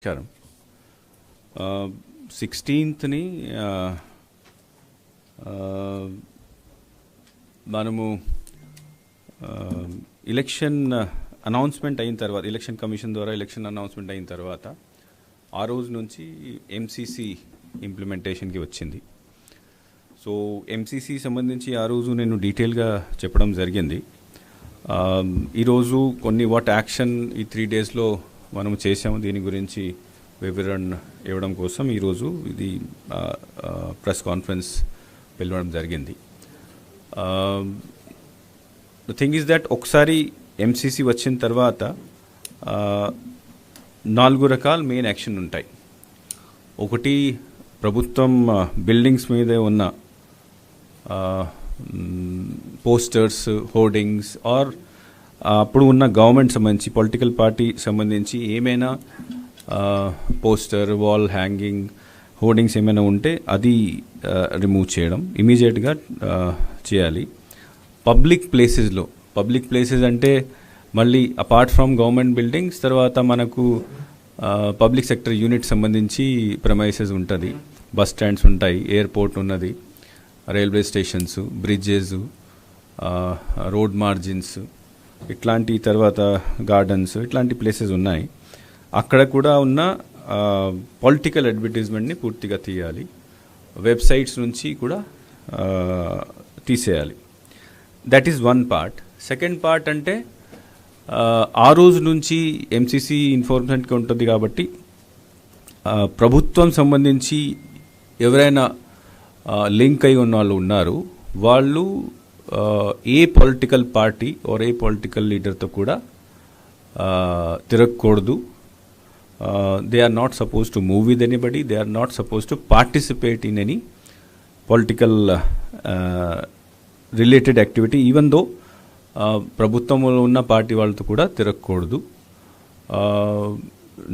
నమస్కారం. 16th మనము election announcement అయిన తర్వాత, ఎలక్షన్ కమిషన్ ద్వారా ఎలక్షన్ అనౌన్స్మెంట్ అయిన తర్వాత ఆ రోజు నుంచి ఎంసీసీ ఇంప్లిమెంటేషన్కి వచ్చింది. సో ఎంసీసీ సంబంధించి ఆ రోజు నేను డీటెయిల్గా చెప్పడం జరిగింది. ఈరోజు కొన్ని వాట్ యాక్షన్ ఈ 3 డేస్లో మనము చేసాము, దీని గురించి వివరణ ఇవ్వడం కోసం ఈరోజు ఇది ప్రెస్ కాన్ఫరెన్స్ పిలవడం జరిగింది. ద థింగ్ ఈజ్ దట్ ఒకసారి ఎంసీసీ వచ్చిన తర్వాత 4 రకాల మెయిన్ యాక్షన్ ఉంటాయి. ఒకటి, ప్రభుత్వం బిల్డింగ్స్ మీద ఉన్న పోస్టర్స్, హోర్డింగ్స్ ఆర్ అప్పుడు ఉన్న గవర్నమెంట్ సంబంధించి, పొలిటికల్ పార్టీ సంబంధించి ఏమైనా పోస్టర్, వాల్ హ్యాంగింగ్, హోర్డింగ్స్ ఏమైనా ఉంటే అది రిమూవ్ చేయడం ఇమీడియట్గా చేయాలి. పబ్లిక్ ప్లేసెస్ అంటే మళ్ళీ అపార్ట్ ఫ్రమ్ గవర్నమెంట్ బిల్డింగ్స్ తర్వాత మనకు పబ్లిక్ సెక్టర్ యూనిట్ సంబంధించి ప్రెమైసెస్ ఉంటుంది, బస్ స్టాండ్స్ ఉంటాయి, ఎయిర్పోర్ట్ ఉన్నది, railway stations, bridges, road margins, ఇట్లాంటి తర్వాత గార్డెన్స్, ఇట్లాంటి ప్లేసెస్ ఉన్నాయి. అక్కడ కూడా ఉన్న పొలిటికల్ అడ్వర్టైజ్మెంట్ని పూర్తిగా తీయాలి. వెబ్సైట్స్ నుంచి కూడా తీసేయాలి. That is one part. Second part అంటే ఆ రోజు నుంచి ఎంసీసీ ఇన్ఫార్మేషన్కి ఉంటుంది కాబట్టి ప్రభుత్వం సంబంధించి ఎవరైనా లింక్ అయి ఉన్న వాళ్ళు ఉన్నారు, వాళ్ళు ఏ పొలిటికల్ పార్టీ ఆర్ ఏ పొలిటికల్ లీడర్తో కూడా తిరగకూడదు. They are not suppose to move with anybody, they are not suppose to participate in any political related activity, even though ప్రభుత్వంలో ఉన్న పార్టీ వాళ్ళతో కూడా తిరగకూడదు.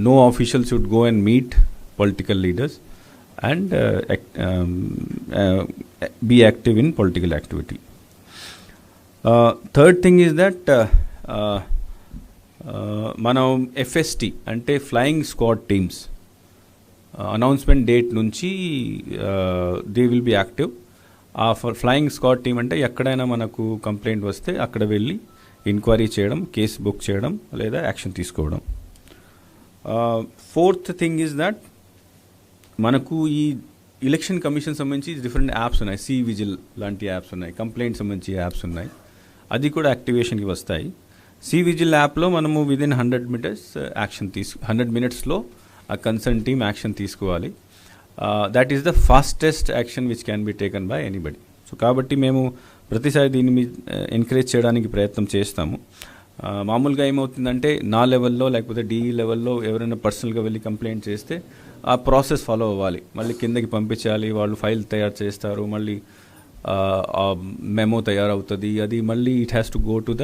No official should go and meet political leaders and be active in political activity. Third thing is that మనం FST అంటే flying squad teams announcement date నుంచి they will be active. ఆ flying squad team అంటే ఎక్కడైనా మనకు complaint వస్తే అక్కడ వెళ్ళి ఎంక్వైరీ చేయడం, కేసు బుక్ చేయడం లేదా యాక్షన్ తీసుకోవడం. ఫోర్త్ థింగ్ ఈజ్ దట్ మనకు ఈ ఎలక్షన్ కమిషన్ సంబంధించి డిఫరెంట్ యాప్స్ ఉన్నాయి, సి విజిల్ లాంటి యాప్స్ ఉన్నాయి, కంప్లైంట్ సంబంధించి యాప్స్ ఉన్నాయి, అది కూడా యాక్టివేషన్కి వస్తాయి. సి విజిల్ యాప్లో మనము విదిన్ 100 మినిట్స్లో ఆ కన్సర్న్ టీమ్ యాక్షన్ తీసుకోవాలి. That is the fastest action which can be taken by anybody. So కాబట్టి మేము ప్రతిసారి దీన్ని ఎంకరేజ్ చేయడానికి ప్రయత్నం చేస్తాము. మామూలుగా ఏమవుతుందంటే నా లెవెల్లో లేకపోతే డిఈ లెవెల్లో ఎవరైనా పర్సనల్గా వెళ్ళి కంప్లైంట్ చేస్తే ఆ ప్రాసెస్ ఫాలో అవ్వాలి, మళ్ళీ కిందకి పంపించాలి, వాళ్ళు ఫైల్ తయారు చేస్తారు, మళ్ళీ మెమో తయారవుతుంది, అది మళ్ళీ it has to go to the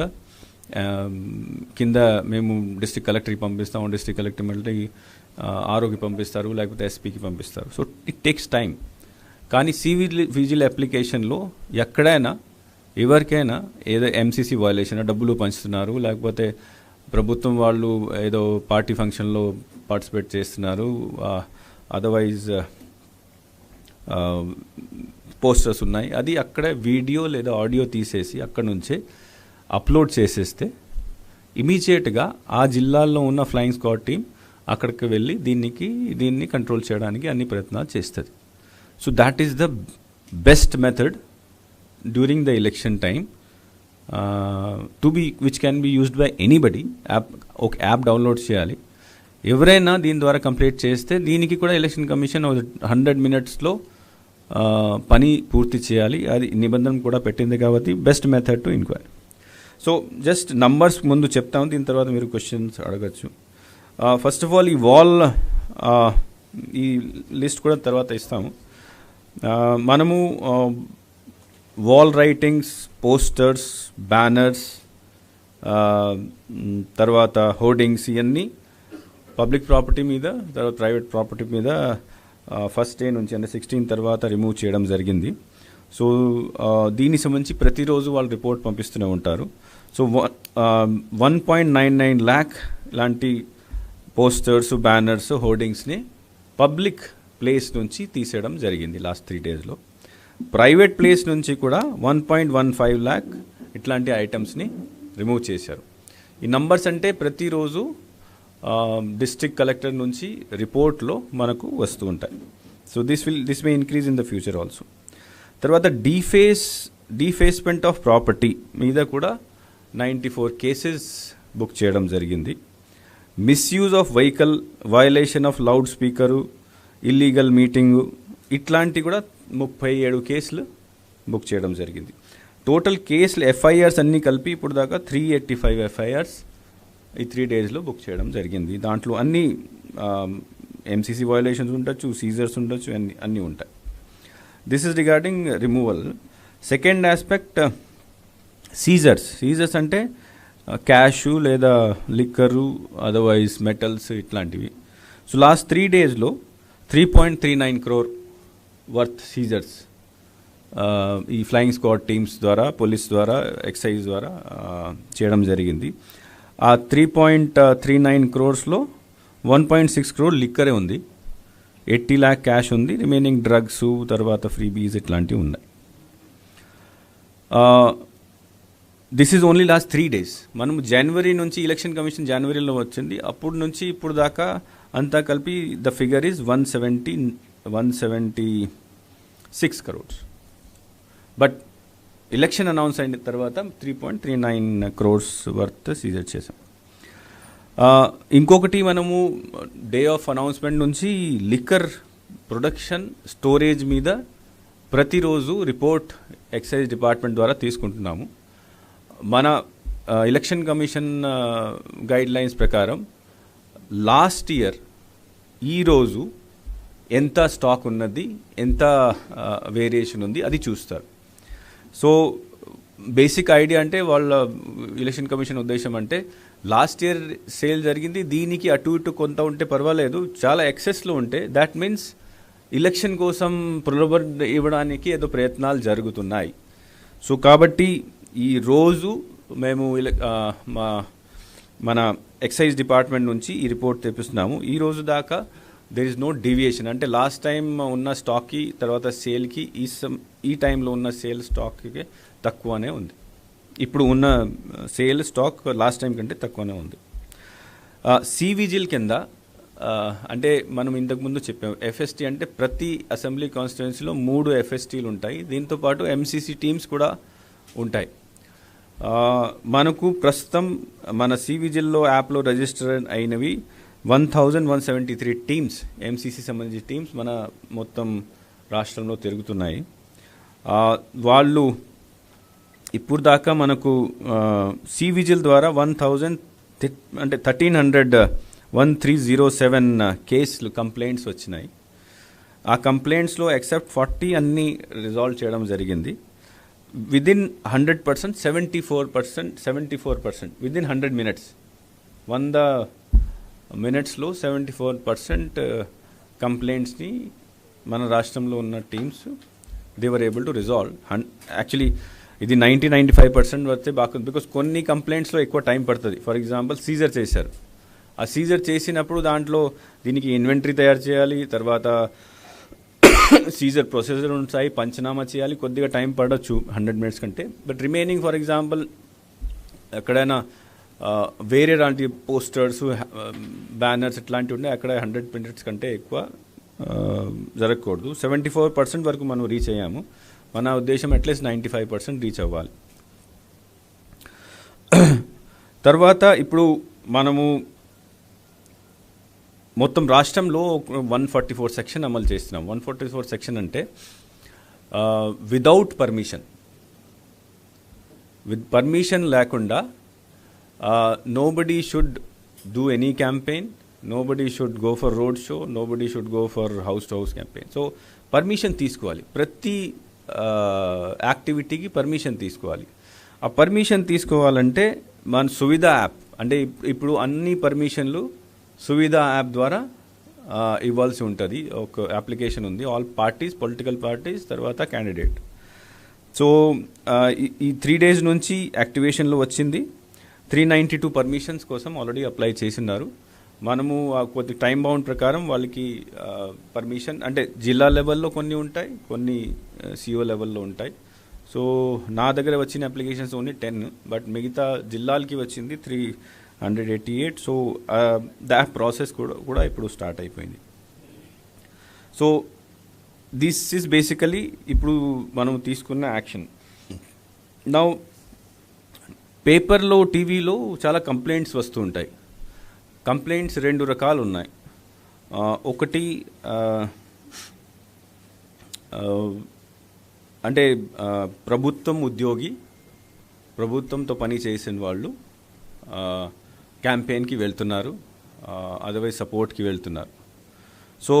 కింద మేము డిస్ట్రిక్ట్ కలెక్టర్కి పంపిస్తాము, డిస్ట్రిక్ట్ కలెక్టర్ మళ్ళీ ఆర్ఓకి పంపిస్తారు, లేకపోతే ఎస్పీకి పంపిస్తారు. So it takes time. కానీ విజిల్ అప్లికేషన్లో ఎక్కడైనా ఎవరికైనా ఏదో ఎంసీసీ వయలేషన్, డబ్బులు పంచుతున్నారు, లేకపోతే ప్రభుత్వం వాళ్ళు ఏదో పార్టీ ఫంక్షన్లో పార్టిసిపేట్ చేస్తున్నారు, అదర్వైజ్ పోస్టర్స్ ఉన్నాయి, అది అక్కడ వీడియో లేదా ఆడియో తీసేసి అక్కడ నుంచే అప్లోడ్ చేసేస్తే ఇమీడియట్గా ఆ జిల్లాల్లో ఉన్న ఫ్లయింగ్ స్క్వాడ్ టీం అక్కడికి వెళ్ళి దీన్ని కంట్రోల్ చేయడానికి అన్ని ప్రయత్నాలు చేస్తుంది. So that is the best method during the election time which can be used by anybody. ఒక యాప్ డౌన్లోడ్ చేయాలి, ఎవరైనా దీని ద్వారా కంప్లీట్ చేస్తే దీనికి కూడా ఎలక్షన్ కమిషన్ 100 మినిట్స్లో పని పూర్తి చేయాలి. అది నిబంధన కూడా పెట్టింది కాబట్టి best method to enquiry. So just numbers ముందు చెప్తాము, దీని తర్వాత మీరు క్వశ్చన్స్ అడగచ్చు. ఫస్ట్ ఆఫ్ ఆల్ ఈ వాల్ ఈ లిస్ట్ కూడా తర్వాత ఇస్తాము. మనము వాల్ రైటింగ్స్, పోస్టర్స్, బ్యానర్స్, తర్వాత హోర్డింగ్స్, ఇవన్నీ పబ్లిక్ ప్రాపర్టీ మీద, తర్వాత ప్రైవేట్ ప్రాపర్టీ మీద ఫస్ట్ డే నుంచి అంటే 16 తర్వాత రిమూవ్ చేయడం జరిగింది. సో దీనికి సంబంధించి ప్రతిరోజు వాళ్ళు రిపోర్ట్ పంపిస్తూనే ఉంటారు. సో 1.99 lakh లాంటి పోస్టర్స్, బ్యానర్స్, హోర్డింగ్స్ని పబ్లిక్ ప్లేస్ నుంచి తీసేయడం జరిగింది లాస్ట్ 3 డేస్లో. ప్రైవేట్ ప్లేస్ నుంచి కూడా 1.15 lakh ఇట్లాంటి ఐటమ్స్ని రిమూవ్ చేశారు. ఈ నంబర్స్ అంటే ప్రతిరోజు డిస్ట్రిక్ట్ కలెక్టర్ నుంచి రిపోర్ట్లో మనకు వస్తూ ఉంటాయి. So this may increase in the future also. తర్వాత డీఫేస్మెంట్ ఆఫ్ ప్రాపర్టీ మీద కూడా 94 కేసెస్ బుక్ చేయడం జరిగింది. Misuse of vehicle, violation of loud speaker, illegal meeting, ఇట్లాంటి కూడా 37 కేసులు బుక్ చేయడం జరిగింది. టోటల్ కేసులు ఎఫ్ఐఆర్స్ అన్నీ కలిపి ఇప్పుడు దాకా 385 ఎఫ్ఐఆర్స్ ఈ 3 డేస్లో బుక్ చేయడం జరిగింది. దాంట్లో అన్ని ఎంసీసీ వయలేషన్స్ ఉండొచ్చు, సీజర్స్ ఉండొచ్చు, అన్నీ ఉంటాయి. This is regarding removal. Second aspect seizures అంటే క్యాషు లేదా లిక్కరు, అదర్వైజ్ మెటల్స్ ఇట్లాంటివి. సో లాస్ట్ 3 డేస్లో 3.39 crore వర్త్ సీజర్స్ ఈ ఫ్లయింగ్ స్క్వాడ్ టీమ్స్ ద్వారా, పోలీస్ ద్వారా, ఎక్సైజ్ ద్వారా చేయడం జరిగింది. ఆ 3.39 crores లో 1.6 crore లిక్కరే ఉంది, 80 lakh క్యాష్ ఉంది, రిమైనింగ్ డ్రగ్స్, తర్వాత ఫ్రీబీస్ ఇట్లాంటివి ఉన్నాయి. This is only last 3 days. మనం జనవరి నుంచి, ఎలక్షన్ కమిషన్ జనవరిలో వచ్చింది, అప్పుడు నుంచి ఇప్పుడు దాకా అంతా కలిపి the figure is 176 crores. But election announce అయిన తర్వాత 3.39 crores వర్త్ సీజర్ చేసాం. ఇంకొకటి, మనము డే ఆఫ్ అనౌన్స్మెంట్ నుంచి లిక్కర్ ప్రొడక్షన్, స్టోరేజ్ మీద ప్రతిరోజు రిపోర్ట్ ఎక్సైజ్ డిపార్ట్మెంట్ ద్వారా తీసుకుంటున్నాము. మన ఎలక్షన్ కమిషన్ గైడ్ లైన్స్ ప్రకారం లాస్ట్ ఇయర్ ఈరోజు ఎంత స్టాక్ ఉన్నది, ఎంత వేరియేషన్ ఉంది, అది చూస్తారు. సో బేసిక్ ఐడియా అంటే వాళ్ళ ఎలక్షన్ కమిషన్ ఉద్దేశం అంటే లాస్ట్ ఇయర్ సేల్ జరిగింది, దీనికి అటు ఇటు కొంత ఉంటే పర్వాలేదు, చాలా ఎక్సెస్లో ఉంటే దాట్ మీన్స్ ఎలక్షన్ కోసం ప్రలోభ ఇవ్వడానికి ఏదో ప్రయత్నాలు జరుగుతున్నాయి. సో కాబట్టి ఈ రోజు మేము మన ఎక్సైజ్ డిపార్ట్మెంట్ నుంచి ఈ రిపోర్ట్ తెప్పిస్తున్నాము. ఈ రోజు దాకా దెర్ ఇస్ నో డీవియేషన్. అంటే లాస్ట్ టైం ఉన్న స్టాక్కి తర్వాత సేల్కి ఈ టైంలో ఉన్న సేల్ స్టాక్కి తక్కువనే ఉంది. ఇప్పుడు ఉన్న సేల్ స్టాక్ లాస్ట్ టైం కంటే తక్కువనే ఉంది. సివిజిల్ కింద అంటే మనం ఇంతకుముందు చెప్పాము, ఎఫ్ఎస్టీ అంటే ప్రతి అసెంబ్లీ కాన్స్టిట్యుయెన్సీలో 3 ఎఫ్ఎస్టీలు ఉంటాయి, దీంతోపాటు ఎంసీసీ టీమ్స్ కూడా ఉంటాయి. మనకు ప్రస్తుతం మన సివిజిల్లో యాప్లో రిజిస్టర్ అయినవి 1173 టీమ్స్, ఎంసీసీ సంబంధించిన టీమ్స్ మన మొత్తం రాష్ట్రంలో తిరుగుతున్నాయి. వాళ్ళు ఇప్పుడు దాకా మనకు సివిజిల్ ద్వారా 1307 కేసులు, కంప్లైంట్స్ వచ్చినాయి. ఆ కంప్లైంట్స్లో ఎక్సెప్ట్ 40 అన్నీ రిజాల్వ్ చేయడం జరిగింది. విదిన్ 100%, 74% విదిన్ 100 minutes, 100 minutesలో 74% కంప్లైంట్స్ని మన రాష్ట్రంలో ఉన్న teams they were able to resolve. Actually ఇది 90-95% వస్తే బాగుంది, బికాస్ కొన్ని కంప్లైంట్స్లో ఎక్కువ టైం పడుతుంది. ఫర్ ఎగ్జాంపుల్ సీజర్ చేశారు, ఆ సీజర్ చేసినప్పుడు దాంట్లో దీనికి ఇన్వెంటరీ తయారు చేయాలి, తర్వాత సీజర్ ప్రొసెసర్ ఉంటాయి, పంచనామా చేయాలి, కొద్దిగా టైం పడవచ్చు 100 minutes కంటే. బట్ రిమైనింగ్ ఫర్ ఎగ్జాంపుల్ ఎక్కడైనా వేరే లాంటి పోస్టర్స్, బ్యానర్స్ ఇట్లాంటివి ఉండే అక్కడ 100 minutes కంటే ఎక్కువ జరగకూడదు. 74% వరకు మనం రీచ్ అయ్యాము. మన ఉద్దేశం అట్లీస్ట్ 95% రీచ్ అవ్వాలి. తర్వాత ఇప్పుడు మనము మొత్తం రాష్ట్రంలో 144 సెక్షన్ అమలు చేస్తున్నాం. 144 సెక్షన్ అంటే వితౌట్ పర్మిషన్, విత్ పర్మిషన్ లేకుండా nobody should do any campaign, nobody should go for road show, nobody should go for house to house campaign. So permission తీసుకోవాలి, ప్రతి యాక్టివిటీకి పర్మిషన్ తీసుకోవాలి. ఆ పర్మిషన్ తీసుకోవాలంటే మన సువిధ యాప్, అంటే ఇప్పుడు అన్ని పర్మిషన్లు సువిధ యాప్ ద్వారా ఇవ్వాల్సి ఉంటుంది. ఒక అప్లికేషన్ ఉంది, ఆల్ పార్టీస్, పొలిటికల్ పార్టీస్, తర్వాత క్యాండిడేట్. సో ఈ 3 days నుంచి యాక్టివేషన్లో వచ్చింది. 392 పర్మిషన్స్ కోసం ఆల్రెడీ అప్లై చేసినారు. మనము కొద్ది టైం బౌండ్ ప్రకారం వాళ్ళకి పర్మిషన్ అంటే జిల్లా లెవెల్లో కొన్ని ఉంటాయి, కొన్ని సిఓ లెవెల్లో ఉంటాయి. సో నా దగ్గర వచ్చిన అప్లికేషన్స్ ఓన్లీ 10, బట్ మిగతా జిల్లాలకి వచ్చింది 388. సో దా ప్రాసెస్ కూడా ఇప్పుడు స్టార్ట్ అయిపోయింది. సో దిస్ ఈజ్ బేసికలీ ఇప్పుడు మనం తీసుకున్న యాక్షన్. నౌ పేపర్లో, టీవీలో చాలా కంప్లైంట్స్ వస్తూ ఉంటాయి. కంప్లైంట్స్ 2 రకాలు ఉన్నాయి. ఒకటి అంటే ప్రభుత్వం ఉద్యోగి, ప్రభుత్వంతో పని చేసిన వాళ్ళు క్యాంపెయిన్కి వెళ్తున్నారు, అదర్వైజ్ సపోర్ట్కి వెళ్తున్నారు. So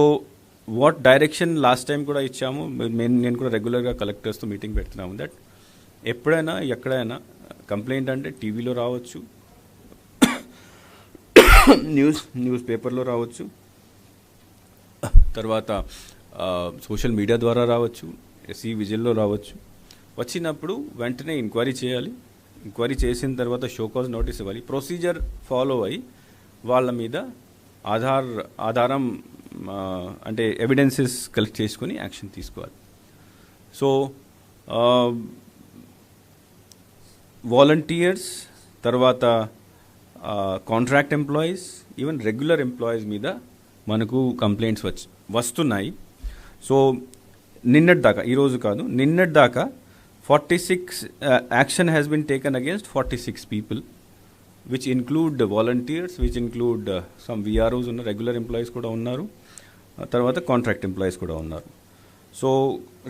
what direction last time కూడా ఇచ్చాము, నేను కూడా రెగ్యులర్గా కలెక్టర్స్తో మీటింగ్ పెడుతున్నాము. దట్ ఎప్పుడైనా ఎక్కడైనా కంప్లైంట్ అంటే టీవీలో రావచ్చు, న్యూస్ పేపర్లో రావచ్చు, తర్వాత సోషల్ మీడియా ద్వారా రావచ్చు, ఎస్సీ విజిల్లో రావచ్చు. వచ్చినప్పుడు వెంటనే ఎంక్వైరీ చేయాలి. ఎంక్వైరీ చేసిన తర్వాత షోకాజ్ నోటీస్ ఇవ్వాలి. ప్రొసీజర్ ఫాలో అయ్యి వాళ్ళ మీద ఆధారం అంటే ఎవిడెన్సెస్ కలెక్ట్ చేసుకొని యాక్షన్ తీసుకోవాలి. సో వాలంటీర్స్, తర్వాత contract employees, even regular employees మీద మనకు కంప్లైంట్స్ వస్తున్నాయి. సో నిన్నటి దాకా, ఈరోజు కాదు, నిన్నటి దాకా 46 action has been taken against 46 people, which include volunteers, which include some VROs ఉన్న రెగ్యులర్ ఎంప్లాయీస్ కూడా ఉన్నారు, తర్వాత కాంట్రాక్ట్ ఎంప్లాయీస్ కూడా ఉన్నారు. సో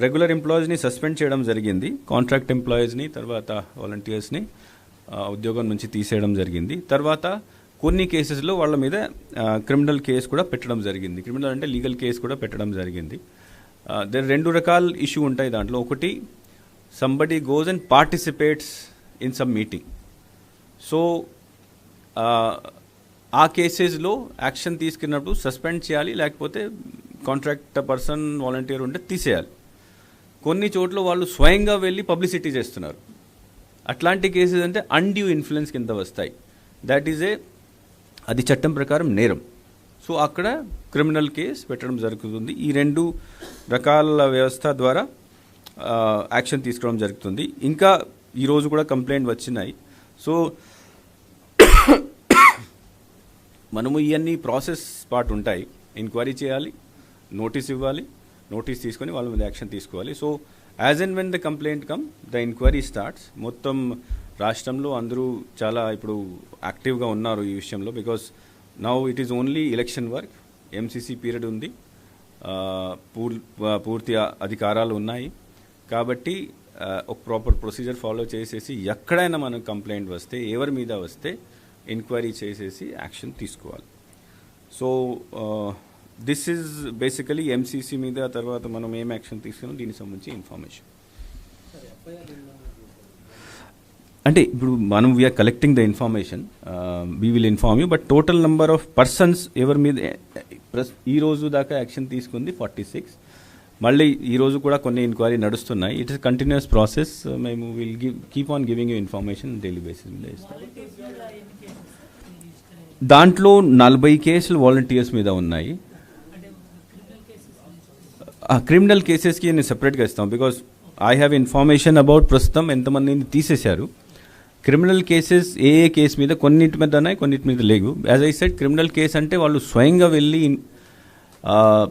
రెగ్యులర్ ఎంప్లాయీస్ని సస్పెండ్ చేయడం జరిగింది, కాంట్రాక్ట్ ఎంప్లాయీస్ని తర్వాత వాలంటీర్స్ని ఉద్యోగం నుంచి తీసేయడం జరిగింది. తర్వాత కొన్ని కేసెస్లో వాళ్ళ మీద క్రిమినల్ కేసు కూడా పెట్టడం జరిగింది. క్రిమినల్ అంటే లీగల్ కేసు కూడా పెట్టడం జరిగింది. దర్ 2 రకాల ఇష్యూ ఉంటాయి దాంట్లో. ఒకటి, somebody goes and participates in some meeting. So ఆ కేసెస్లో యాక్షన్ తీసుకున్నప్పుడు సస్పెండ్ చేయాలి, లేకపోతే కాంట్రాక్ట్ పర్సన్, వాలంటీర్ ఉంటే తీసేయాలి. కొన్ని చోట్ల వాళ్ళు స్వయంగా వెళ్ళి పబ్లిసిటీ చేస్తున్నారు. అట్లాంటి కేసెస్ అంటే అన్డ్యూ ఇన్ఫ్లుయెన్స్ కింద వస్తాయి. దట్ ఈజ్ అది చట్టం ప్రకారం నేరం. సో అక్కడ క్రిమినల్ కేసు పెట్టడం జరుగుతుంది. ఈ 2 రకాల వ్యవస్థ ద్వారా యాక్షన్ తీసుకోవడం జరుగుతుంది. ఇంకా ఈరోజు కూడా కంప్లైంట్ వచ్చినాయి. సో మనము ఇవన్నీ ప్రాసెస్ పార్ట్ ఉంటాయి. ఎంక్వైరీ చేయాలి, నోటీస్ ఇవ్వాలి, నోటీస్ తీసుకొని వాళ్ళ మీద యాక్షన్ తీసుకోవాలి. So as and when the complaint come, the enquiry starts. మొత్తం రాష్ట్రంలో అందరూ చాలా ఇప్పుడు యాక్టివ్గా ఉన్నారు ఈ విషయంలో. Because now it is only election work, MCC period ఉంది, పూర్తి అధికారాలు ఉన్నాయి. కాబట్టి ఒక ప్రాపర్ ప్రొసీజర్ ఫాలో చేసేసి ఎక్కడైనా మనకు కంప్లైంట్ వస్తే, ఎవరి మీద వస్తే ఎంక్వైరీ చేసేసి యాక్షన్ తీసుకోవాలి. So this is basically MCC మీద. తర్వాత మనం ఏం యాక్షన్ తీసుకున్నాం దీనికి సంబంధించి ఇన్ఫర్మేషన్. అంటే ఇప్పుడు మనం we're collecting the information, we will inform you. But total number of persons ఎవరి మీద ఈ రోజు దాకా యాక్షన్ తీసుకుంది 46. మళ్ళీ ఈరోజు కూడా కొన్ని ఎంక్వైరీ నడుస్తున్నాయి. It is continuous process. మేము will keep on giving you information daily basis మీద ఇస్తాం. దాంట్లో 40 కేసులు వాలంటీర్స్ మీద ఉన్నాయి. క్రిమినల్ కేసెస్కి నేను సెపరేట్గా ఇస్తాం. Because I have information about ప్రస్తుతం ఎంతమందిని తీసేశారు. క్రిమినల్ కేసెస్ ఏ కేసు మీద, కొన్నిటి మీద ఉన్నాయి, కొన్నిటి మీద లేవు. As I said, criminal case అంటే వాళ్ళు స్వయంగా వెళ్ళి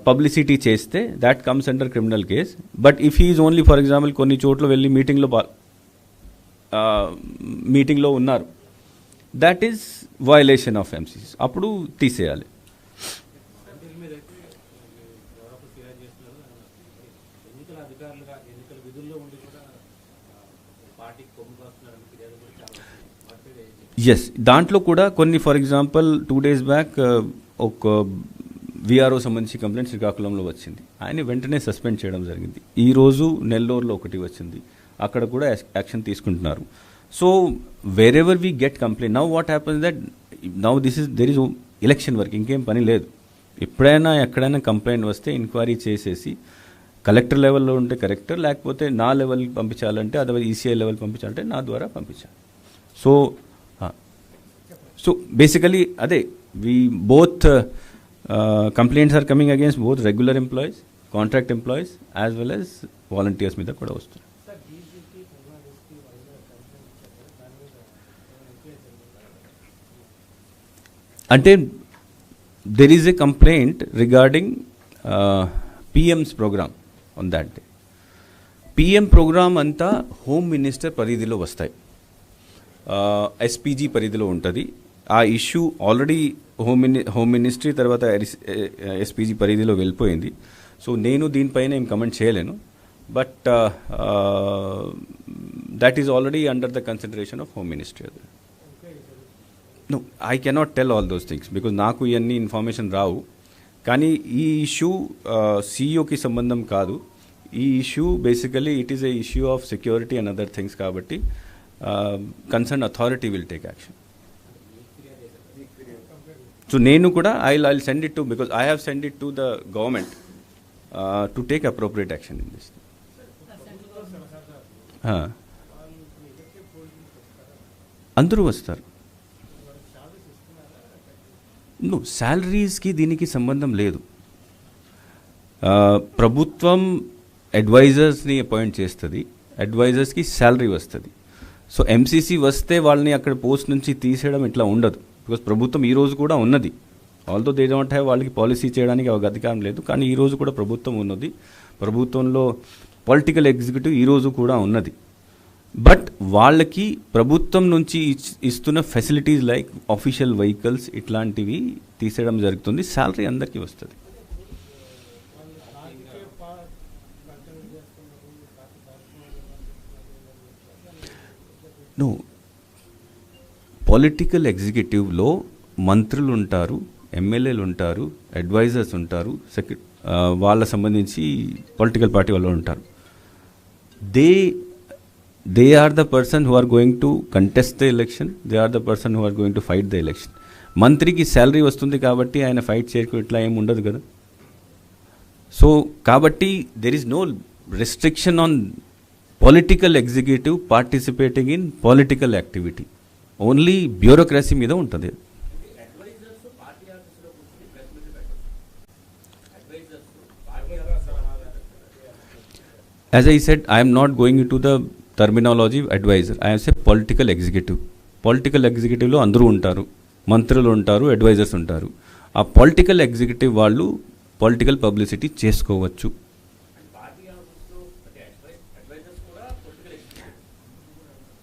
పబ్లిసిటీ చేస్తే that comes under criminal case. But if he's only, for example, కొన్ని చోట్ల వెళ్ళి మీటింగ్లో ఉన్నారు, that is violation of MCC, అప్పుడు తీసేయాలి. ఎస్, దాంట్లో కూడా కొన్ని, ఫర్ ఎగ్జాంపుల్ 2 days బ్యాక్ ఒక విఆర్ఓ సంబంధించి కంప్లైంట్ శ్రీకాకుళంలో వచ్చింది. ఆయన వెంటనే సస్పెండ్ చేయడం జరిగింది. ఈరోజు నెల్లూరులో ఒకటి వచ్చింది, అక్కడ కూడా యాక్షన్ తీసుకుంటున్నారు. So where ever we get complaint, now what happens that now there is election work, ఇంకేం పని లేదు. ఎప్పుడైనా ఎక్కడైనా కంప్లైంట్ వస్తే ఎంక్వైరీ చేసేసి కలెక్టర్ లెవెల్లో ఉంటే కలెక్టర్, లేకపోతే నా లెవెల్కి పంపించాలంటే, అదర్వైజ్ ఈసీఐ లెవెల్ పంపించాలంటే నా ద్వారా పంపించాలి. సో బేసికలీ అదే We both complaints are coming against both regular employees, contract employees as well as volunteers మీద కూడా వస్తుంది. అంటే there is a complaint regarding PM's program on that day. PM program అంతా హోమ్ మినిస్టర్ పరిధిలో వస్తాయి, SPG పరిధిలో ఉంటుంది. ఆ ఇష్యూ ఆల్రెడీ హోమ్ మినిస్ట్రీ తర్వాత ఎస్పీజీ పరిధిలో వెళ్ళిపోయింది. సో నేను దీనిపైన ఏం కమెంట్ చేయలేను. But that is already under the consideration of home ministry. No, I cannot tell all those things because నాకు ఇవన్నీ ఇన్ఫర్మేషన్ రావు. కానీ ఈ ఇష్యూ సీఈఓకి సంబంధం కాదు. ఈ issue basically it is a issue of security and other things కాబట్టి concern authority will take action. So నేను కూడా I send it to, because I have send it to the government to take appropriate action in this. అందరూ వస్తారు. No, శాలరీస్కి దీనికి సంబంధం లేదు. ప్రభుత్వం అడ్వైజర్స్ని appoint చేస్తుంది, అడ్వైజర్స్కి శాలరీ వస్తుంది. సో ఎంసీసీ వస్తే వాళ్ళని అక్కడ పోస్ట్ నుంచి తీసేయడం ఇట్లా ఉండదు. బికాస్ ప్రభుత్వం ఈ రోజు కూడా ఉన్నది. ఆల్దో దే డోంట్ హ్యావ్, వాళ్ళకి పాలసీ చేయడానికి అధికారం లేదు. కానీ ఈ రోజు కూడా ప్రభుత్వం ఉన్నది. ప్రభుత్వంలో పొలిటికల్ ఎగ్జిక్యూటివ్ ఈ రోజు కూడా ఉన్నది. బట్ వాళ్ళకి ప్రభుత్వం నుంచి ఇస్తున్న ఫెసిలిటీస్ లైక్ ఆఫీషియల్ వెహికల్స్ ఇట్లాంటివి తీసేయడం జరుగుతుంది. శాలరీ అందరికీ వస్తుంది. నో, పొలిటికల్ ఎగ్జిక్యూటివ్లో మంత్రులు ఉంటారు, ఎమ్మెల్యేలు ఉంటారు, అడ్వైజర్స్ ఉంటారు, వాళ్ళ సంబంధించి పొలిటికల్ పార్టీ వాళ్ళు ఉంటారు. They are the person who are going to contest the election. They are the person who are going to fight the election. మంత్రికి శాలరీ వస్తుంది కాబట్టి ఆయన ఫైట్ చేయకు ఇట్లా ఏమి ఉండదు కదా. సో కాబట్టి there is no restriction on political executive participating in political activity. Only bureaucracy మీద ఉంటుంది. As I said, I am not going into the terminology advisor. I am say political executive. Political ఎగ్జిక్యూటివ్లో అందరూ ఉంటారు, మంత్రులు ఉంటారు, advisers ఉంటారు. ఆ political executive వాళ్ళు పొలిటికల్ పబ్లిసిటీ చేసుకోవచ్చు.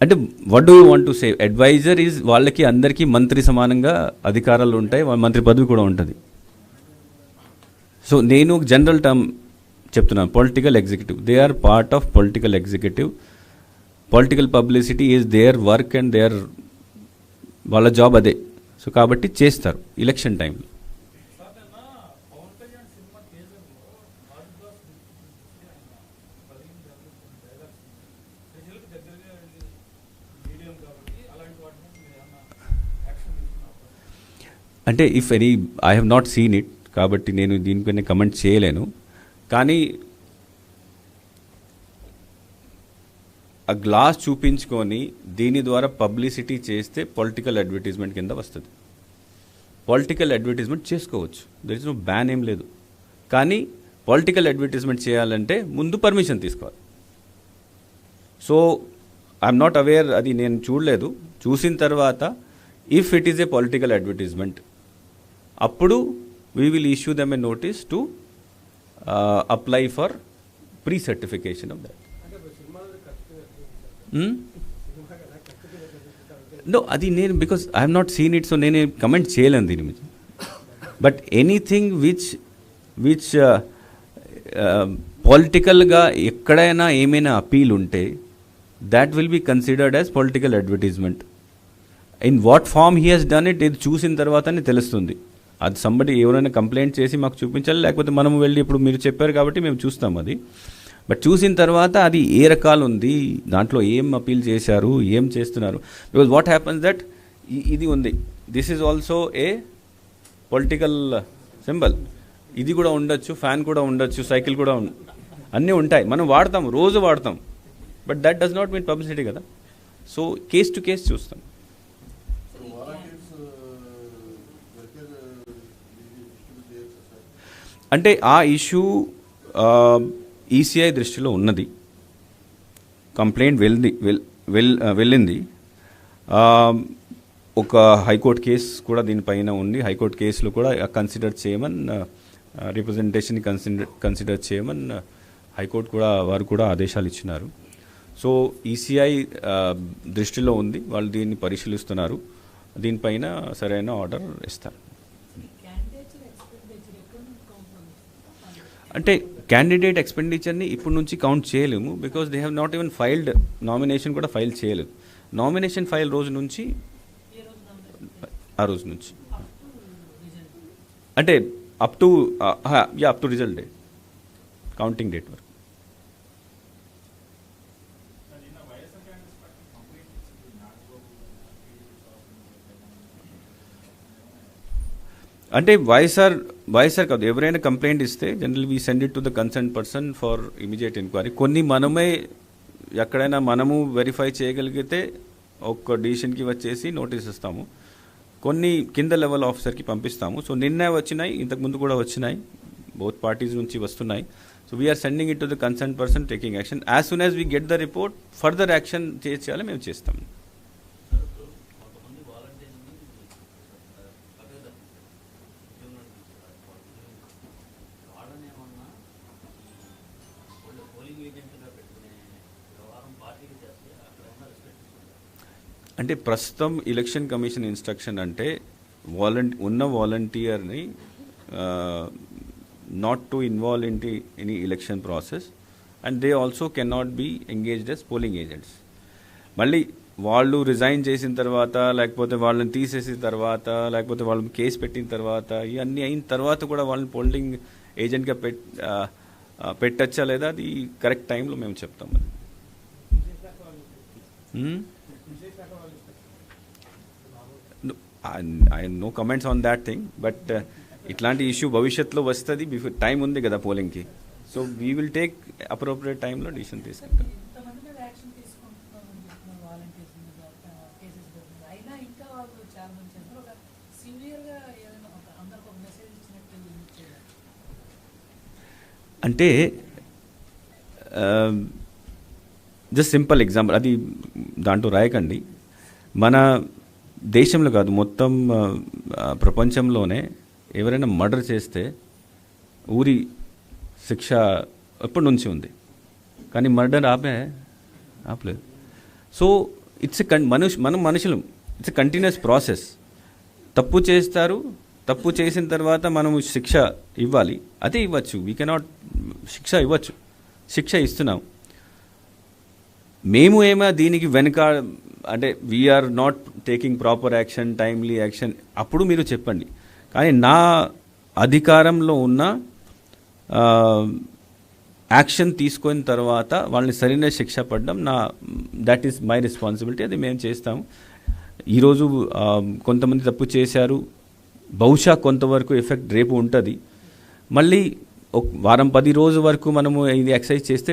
అంటే what do you want to say? Adviser is వాళ్ళకి అందరికీ మంత్రి సమానంగా అధికారాలు ఉంటాయి, మంత్రి పదవి కూడా ఉంటుంది. సో నేను జనరల్ టర్మ్ చెప్తున్నాను, political executive. They are part of political executive. Political publicity is their work and their, వాళ్ళ జాబ్ అదే. సో కాబట్టి చేస్తారు ఎలక్షన్ టైంలో. అంటే if any, I have not seen it కాబట్టి నేను దీనిపైన కమెంట్ చేయలేను. కానీ ఆ గ్లాస్ చూపించుకొని దీని ద్వారా పబ్లిసిటీ చేస్తే పొలిటికల్ అడ్వర్టైజ్మెంట్ కింద వస్తుంది. పొలిటికల్ అడ్వర్టైజ్మెంట్ చేసుకోవచ్చు, దర్ ఇస్ నో బ్యాన్ ఏం లేదు. కానీ పొలిటికల్ అడ్వర్టైజ్మెంట్ చేయాలంటే ముందు పర్మిషన్ తీసుకోవాలి. సో ఐఎమ్ నాట్ అవేర్, అది నేను చూడలేదు. చూసిన తర్వాత if it is a political advertisement అప్పుడు we will issue them a notice to apply for pre certification of that. No, అది నేను because I have not seen it, so నేను comment చేయలేను దీని మీద. బట్ ఎనీథింగ్ విచ్ పొలిటికల్గా ఎక్కడైనా ఏమైనా అపీల్ ఉంటే that will be considered as political advertisement. In what form he has done it, ఇది చూసిన తర్వాతనే తెలుస్తుంది. అది సంబడి ఎవరైనా కంప్లైంట్ చేసి మాకు చూపించాలి, లేకపోతే మనం వెళ్ళి ఇప్పుడు మీరు చెప్పారు కాబట్టి మేము చూస్తాం అది. బట్ చూసిన తర్వాత అది ఏ రకాలు ఉంది, దాంట్లో ఏం అపీల్ చేశారు, ఏం చేస్తున్నారు. బికాజ్ వాట్ హ్యాపన్స్ దట్ ఇది ఉంది, this is also a political symbol. ఇది కూడా ఉండొచ్చు, ఫ్యాన్ కూడా ఉండొచ్చు, సైకిల్ కూడా అన్నీ ఉంటాయి, మనం వాడతాం, రోజు వాడతాం. But that does not mean publicity కదా. సో కేస్ టు కేస్ చూస్తాం. అంటే ఆ ఇష్యూ ఈసీఐ దృష్టిలో ఉన్నది, కంప్లైంట్ వెళ్ళింది. ఒక హైకోర్టు కేసు కూడా దీనిపైన ఉంది. హైకోర్టు కేసులో కూడా కన్సిడర్ చేయమని రిప్రజెంటేషన్ కన్సిడర్ చేయమని హైకోర్టు కూడా వారు కూడా ఆదేశాలు ఇచ్చినారు. సో ఈసీఐ దృష్టిలో ఉంది, వాళ్ళు దీన్ని పరిశీలిస్తున్నారు, దీనిపైన సరైన ఆర్డర్ ఇస్తారు. అంటే క్యాండిడేట్ ఎక్స్పెండిచర్ని ఇప్పటి నుంచి కౌంట్ చేయలేము, because they have not even filed, nomination కూడా ఫైల్ చేయలేదు. నామినేషన్ ఫైల్ రోజు నుంచి ఆ రోజు నుంచి అంటే up to result date, counting date వరకు. అంటే వైఎస్ఆర్ కాదు, ఎవరైనా కంప్లైంట్ ఇస్తే general we send it to the concern person for immediate enquiry. కొన్ని మనమే ఎక్కడైనా మనము వెరిఫై చేయగలిగితే ఒక డిసిషన్కి వచ్చేసి నోటీస్ ఇస్తాము, కొన్ని కింద లెవెల్ ఆఫీసర్కి పంపిస్తాము. సో నిన్న వచ్చినాయి, ఇంతకుముందు కూడా వచ్చినాయి, బోత్ పార్టీస్ నుంచి వస్తున్నాయి. So we're sending it to the concern person taking action. As soon as we get the report further action చేయాలి మేము చేస్తాము. అంటే ప్రస్తుతం ఎలక్షన్ కమిషన్ ఇన్స్ట్రక్షన్ అంటే ఉన్న వాలంటీర్ని not to involve in any election process, and they also can not be engaged as polling agents. మళ్ళీ వాళ్ళు రిజైన్ చేసిన తర్వాత, లేకపోతే వాళ్ళని తీసేసిన తర్వాత, లేకపోతే వాళ్ళని కేసు పెట్టిన తర్వాత, ఇవన్నీ అయిన తర్వాత కూడా వాళ్ళని పోలింగ్ ఏజెంట్గా పెట్టచ్చా లేదా, అది కరెక్ట్ టైంలో మేము చెప్తాం. I no comments on that thing, but ఇట్లాంటి ఇష్యూ భవిష్యత్తులో వస్తుంది, బిఫోర్ టైం ఉంది కదా పోలింగ్కి. So we will take appropriate టైంలో డిసిషన్ తీసుకుంటాం. అంటే జస్ట్ సింపుల్ ఎగ్జాంపుల్, అది దాంట్లో రాయకండి. మన దేశంలో కాదు, మొత్తం ప్రపంచంలోనే ఎవరైనా మర్డర్ చేస్తే ఊరి శిక్ష ఎప్పటి నుంచి ఉంది, కానీ మర్డర్ ఆపలేదు. సో ఇట్స్ మనం మనుషులు, ఇట్స్ ఎ కంటిన్యూస్ ప్రాసెస్. తప్పు చేస్తారు, తప్పు చేసిన తర్వాత మనము శిక్ష ఇవ్వాలి, అదే ఇవ్వచ్చు. వీ కెనాట్ శిక్ష ఇవ్వచ్చు, శిక్ష ఇస్తున్నాం. మేము ఏమో దీనికి వెనుక అంటే we're not taking proper action, timely action, అప్పుడు మీరు చెప్పండి. కానీ నా అధికారంలో ఉన్న యాక్షన్ తీసుకున్న తర్వాత వాళ్ళని సరైన శిక్ష పడడం దట్ ఈస్ మై రెస్పాన్సిబిలిటీ, అది మేము చేస్తాము. ఈరోజు కొంతమంది తప్పు చేశారు, బహుశా కొంతవరకు ఎఫెక్ట్ రేపు ఉంటుంది. మళ్ళీ ఒక వారం 10 రోజుల వరకు మనము ఇది ఎక్సర్సైజ్ చేస్తే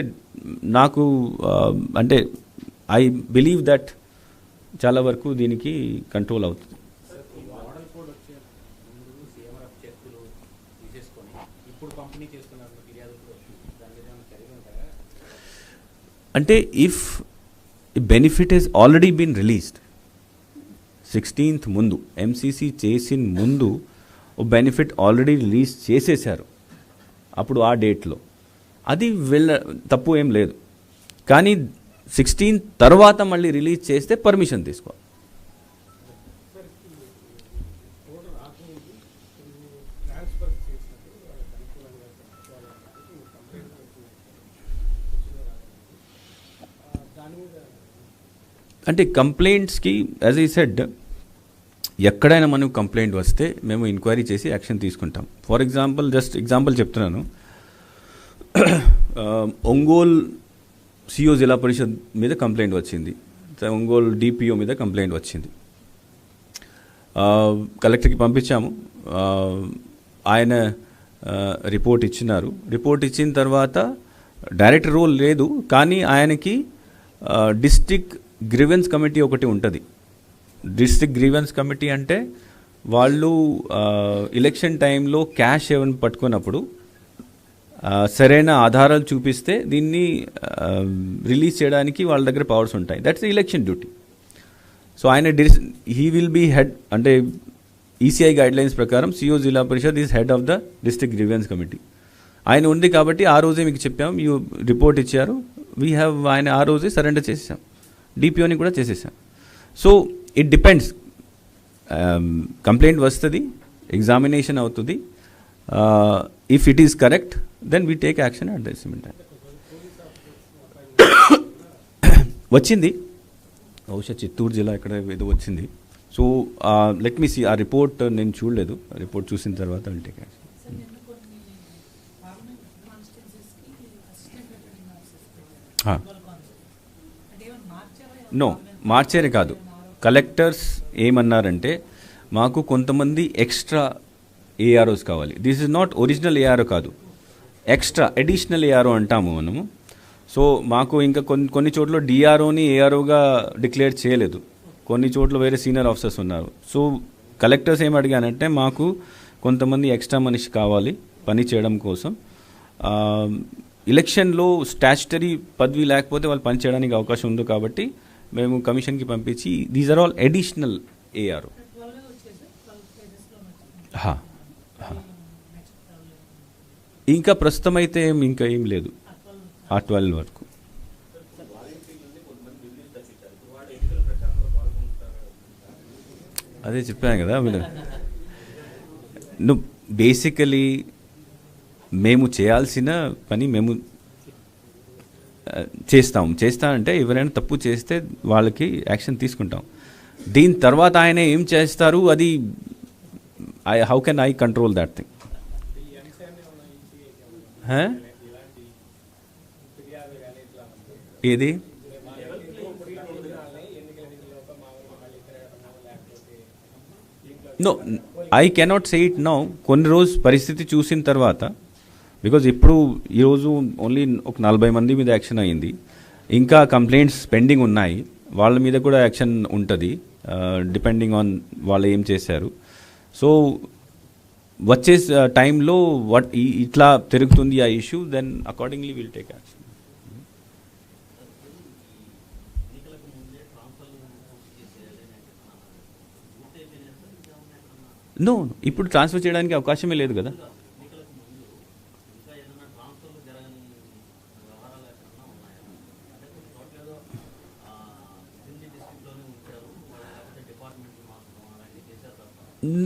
నాకు అంటే ఐ బిలీవ్ దట్ చాలా వరకు దీనికి కంట్రోల్ అవుతుంది. అంటే if benefit is already been released 16th ముందు, ఎంసీసీ చేసిన ముందు బెనిఫిట్ ఆల్రెడీ రిలీజ్ చేసేసారు అప్పుడు ఆ డేట్లో, అది తప్పు ఏం లేదు. కానీ 16 తర్వాత మళ్ళీ రిలీజ్ చేస్తే పర్మిషన్ తీసుకోవాలి. అంటే కంప్లైంట్స్కి యాజ్ ఐ సెడ్, ఎక్కడైనా మనకు కంప్లైంట్ వస్తే మేము ఎంక్వైరీ చేసి యాక్షన్ తీసుకుంటాం. ఫర్ ఎగ్జాంపుల్, జస్ట్ ఎగ్జాంపుల్ చెప్తున్నాను, ఒంగోలు సిఓ జిల్లా పరిషత్ మీద కంప్లైంట్ వచ్చింది, ఒంగోలు డిపిఓ మీద కంప్లైంట్ వచ్చింది. కలెక్టర్కి పంపించాము, ఆయన రిపోర్ట్ ఇచ్చినారు. రిపోర్ట్ ఇచ్చిన తర్వాత డైరెక్టర్ రోల్ లేదు, కానీ ఆయనకి డిస్ట్రిక్ట్ గ్రీవెన్స్ కమిటీ ఒకటి ఉంటుంది. డిస్ట్రిక్ట్ గ్రీవెన్స్ కమిటీ అంటే వాళ్ళు ఎలక్షన్ టైంలో క్యాష్ ఏమైనా పట్టుకున్నప్పుడు సరైన ఆధారాలు చూపిస్తే దీన్ని రిలీజ్ చేయడానికి వాళ్ళ దగ్గర పవర్స్ ఉంటాయి. That's election duty. సో ఆయన హీ విల్ బీ హెడ్, అంటే ఈసీఐ గైడ్లైన్స్ ప్రకారం CEO Zilla Parishad is head of the district grievance committee. ఆయన ఉంది కాబట్టి ఆ రోజే మీకు చెప్పాం, మీ రిపోర్ట్ ఇచ్చారు, ఆయన ఆ రోజే సరెండర్ చేసేసాం, డిపిఓని కూడా చేసేసాం. సో ఇట్ డిపెండ్స్, కంప్లైంట్ వస్తుంది, ఎగ్జామినేషన్ అవుతుంది, if it is correct then we take action at the same time. వచ్చింది బహుశా చిత్తూరు జిల్లా ఇక్కడ ఏదో వచ్చింది. సో లెట్ మీ సీ, ఆ రిపోర్ట్ నేను చూడలేదు, రిపోర్ట్ చూసిన తర్వాత విల్ టేక్ యాక్షన్. నో, మార్చేరే కాదు. కలెక్టర్స్ ఏమన్నారంటే మాకు కొంతమంది ఎక్స్ట్రా ఏఆర్ఓస్ కావాలి. This is not original ARO కాదు, ఎక్స్ట్రా అడిషనల్ ఏఆర్ఓ అంటాము మనము. సో మాకు ఇంకా కొన్ని చోట్ల డిఆర్ఓని ఏఆర్ఓగా డిక్లేర్ చేయలేదు, కొన్ని చోట్ల వేరే సీనియర్ ఆఫీసర్స్ ఉన్నారు. సో కలెక్టర్స్ ఏం అడిగానంటే మాకు కొంతమంది ఎక్స్ట్రా మనిషి కావాలి పని చేయడం కోసం. ఎలక్షన్లో స్టాచ్యుటరీ పదవి లేకపోతే వాళ్ళు పని చేయడానికి అవకాశం ఉంది కాబట్టి మేము కమిషన్కి పంపించి these are all additional ARO. ఇంకా ప్రస్తుతం అయితే ఇంకా ఏం లేదు ఆ 12 వరకు. అదే చెప్పాను కదా మీరు, బేసికలీ మేము చేయాల్సిన పని మేము చేస్తామంటే ఎవరైనా తప్పు చేస్తే వాళ్ళకి యాక్షన్ తీసుకుంటాం. దీని తర్వాత ఆయన ఏం చేస్తారు అది how can I control that thing. ఏది no, I cannot say it now. కొన్ని రోజు పరిస్థితి చూసిన తర్వాత, బికాజ్ ఇప్పుడు ఈరోజు ఓన్లీ ఒక 40 మంది మీద యాక్షన్ అయ్యింది, ఇంకా కంప్లైంట్స్ పెండింగ్ ఉన్నాయి, వాళ్ళ మీద కూడా యాక్షన్ ఉంటుంది డిపెండింగ్ ఆన్ వాళ్ళు ఏం చేశారు. సో వచ్చే టైంలో ఇట్లా తిరుగుతుంది ఆ issue, then accordingly will take action. No, ఇప్పుడు ట్రాన్స్ఫర్ చేయడానికి అవకాశమే లేదు కదా.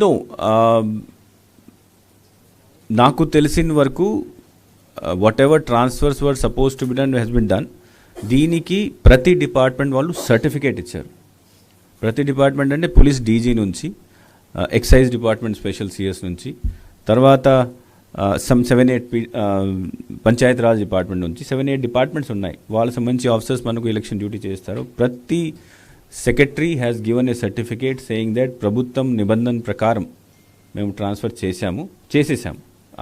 నో, నాకు తెలిసిన వరకు whatever transfers were suppose to be done has been done. దీనికి ప్రతి డిపార్ట్మెంట్ వాళ్ళు సర్టిఫికేట్ ఇచ్చారు. ప్రతి డిపార్ట్మెంట్ అంటే పోలీస్ డీజీ నుంచి, ఎక్సైజ్ డిపార్ట్మెంట్ స్పెషల్ సిఎస్ నుంచి, తర్వాత 7-8 పంచాయత్ రాజ్ డిపార్ట్మెంట్ నుంచి 7-8 డిపార్ట్మెంట్స్ ఉన్నాయి. వాళ్ళకి సంబంధించి ఆఫీసర్స్ మనకు ఎలక్షన్ డ్యూటీ చేస్తారు. ప్రతి secretary has given a certificate saying that ప్రభుత్వం నిబంధన ప్రకారం మేము ట్రాన్స్ఫర్ చేసేసాము.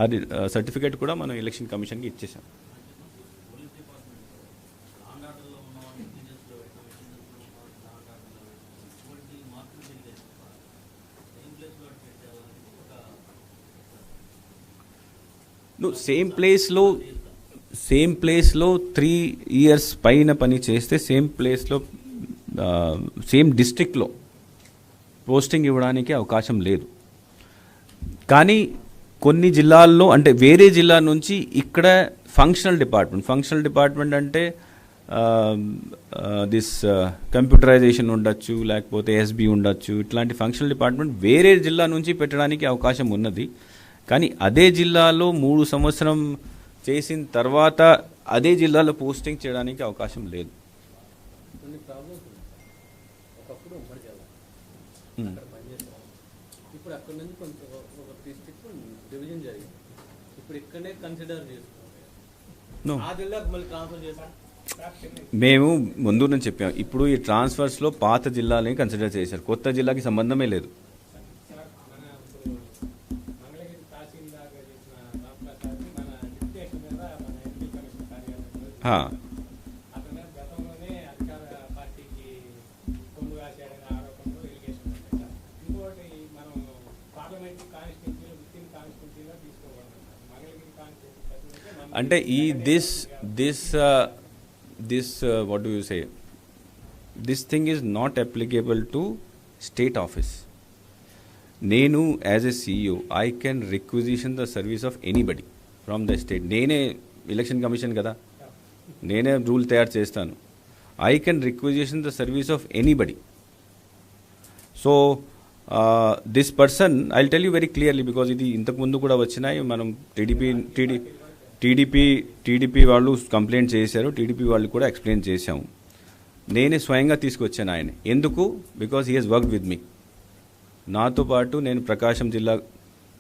అది సర్టిఫికేట్ కూడా మనం ఎలక్షన్ కమిషన్కి ఇచ్చేసాం. సేమ్ ప్లేస్లో 3 years పైన పని చేస్తే సేమ్ ప్లేస్లో సేమ్ డిస్ట్రిక్ట్లో పోస్టింగ్ ఇవ్వడానికి అవకాశం లేదు. కానీ కొన్ని జిల్లాల్లో, అంటే వేరే జిల్లా నుంచి ఇక్కడ ఫంక్షనల్ డిపార్ట్మెంట్ అంటే దిస్ కంప్యూటరైజేషన్ ఉండొచ్చు, లేకపోతే ఎస్బీ ఉండొచ్చు, ఇట్లాంటి ఫంక్షనల్ డిపార్ట్మెంట్ వేరే జిల్లా నుంచి పెట్టడానికి అవకాశం ఉన్నది. కానీ అదే జిల్లాలో 3 సంవత్సరం చేసిన తర్వాత అదే జిల్లాలో పోస్టింగ్ చేయడానికి అవకాశం లేదు. ఇప్పుడు అక్కడ నుంచి కొంచెం ఒక డిస్ట్రిక్ట్ డివిజన్ జరిగింది, ఇప్పుడు ఇక్కడనే కన్సిడర్ చేసుకున్నాం, ఆ జిల్లాకు మళ్ళీ ట్రాన్స్ఫర్ చేస్తాం. మేము ముందు నుంచి చెప్పాం, ఇప్పుడు ఈ ట్రాన్స్ఫర్స్లో పాత జిల్లాలని కన్సిడర్ చేశారు, కొత్త జిల్లాకి సంబంధమే లేదు. అంటే ఈ this what do you say, this thing is not applicable to state office. నేను as a CEO I can requisition the service of anybody from the state. నేనే ఎలక్షన్ కమిషన్ కదా, నేనే రూల్ తయారు చేస్తాను. I can requisition the service of anybody. So this person I tell you very clearly, because ఇది ఇంతకుముందు కూడా వచ్చినాయి. మనం టీడీపీ వాళ్ళు కంప్లైంట్ చేశారు, టీడీపీ వాళ్ళు కూడా ఎక్స్ప్లెయిన్ చేశాము. నేనే స్వయంగా తీసుకొచ్చాను ఆయన. ఎందుకు? Because he has worked with me. నాతో పాటు నేను ప్రకాశం జిల్లా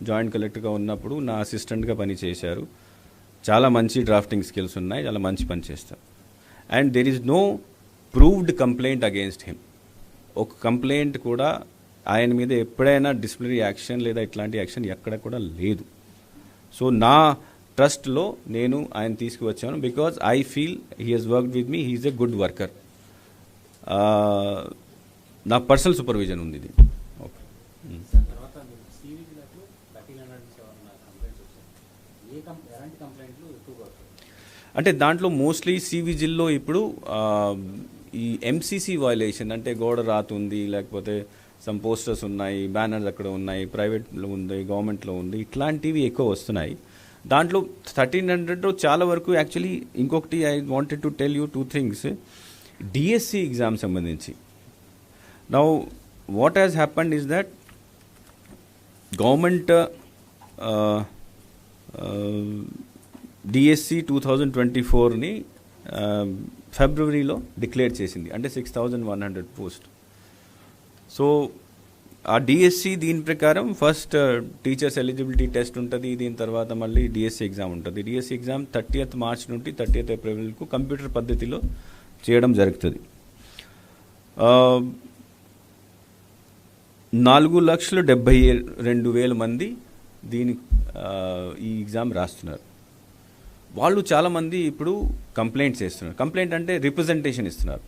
జాయింట్ కలెక్టర్గా ఉన్నప్పుడు నా అసిస్టెంట్గా పనిచేశారు. చాలా మంచి డ్రాఫ్టింగ్ స్కిల్స్ ఉన్నాయి, చాలా మంచి పని చేస్తారు. And there is no proved complaint against him. ఒక కంప్లైంట్ కూడా ఆయన మీద ఎప్పుడైనా డిసిప్లినరీ యాక్షన్ లేదా ఇట్లాంటి యాక్షన్ ఎక్కడ కూడా లేదు. సో నా ట్రస్ట్లో నేను ఆయన తీసుకువచ్చాను because I feel he has worked with me, he is a good worker. నా పర్సనల్ సూపర్విజన్ ఉంది ఇది. ఓకే. తర్వాత సివిజిలకు 1307 కంప్లైంట్స్ వచ్చాయి. ఎలాంటి కంప్లైంట్లు ఎక్కువగా వచ్చాయి? అంటే దాంట్లో మోస్ట్లీ సివిజిల్లో ఇప్పుడు ఈ MCC వయలేషన్, అంటే గోడ రాతుంది, లేకపోతే సమ్ పోస్టర్స్ ఉన్నాయి, బ్యానర్స్ అక్కడ ఉన్నాయి, ప్రైవేట్లో ఉంది, గవర్నమెంట్లో ఉంది, ఇట్లాంటివి ఎక్కువ వస్తున్నాయి. దాంట్లో 1300 చాలా వరకు యాక్చువల్లీ. ఇంకొకటి I wanted to tell you 2 things. DSC exam సంబంధించి now what has happened is that government DSC 2024ని ఫిబ్రవరిలో డిక్లేర్ చేసింది, అంటే 6100 పోస్ట్. సో ఆ DSC దీని ప్రకారం ఫస్ట్ టీచర్స్ ఎలిజిబిలిటీ టెస్ట్ ఉంటుంది, దీని తర్వాత మళ్ళీ DSC ఎగ్జామ్ ఉంటుంది. DSC ఎగ్జామ్ 30th మార్చ్ నుండి 30th ఏప్రిల్కు కంప్యూటర్ పద్ధతిలో చేయడం జరుగుతుంది. 4,72,000 మంది ఈ ఎగ్జామ్ రాస్తున్నారు. వాళ్ళు చాలామంది ఇప్పుడు కంప్లైంట్స్ చేస్తున్నారు. కంప్లైంట్ అంటే రిప్రజెంటేషన్ ఇస్తున్నారు.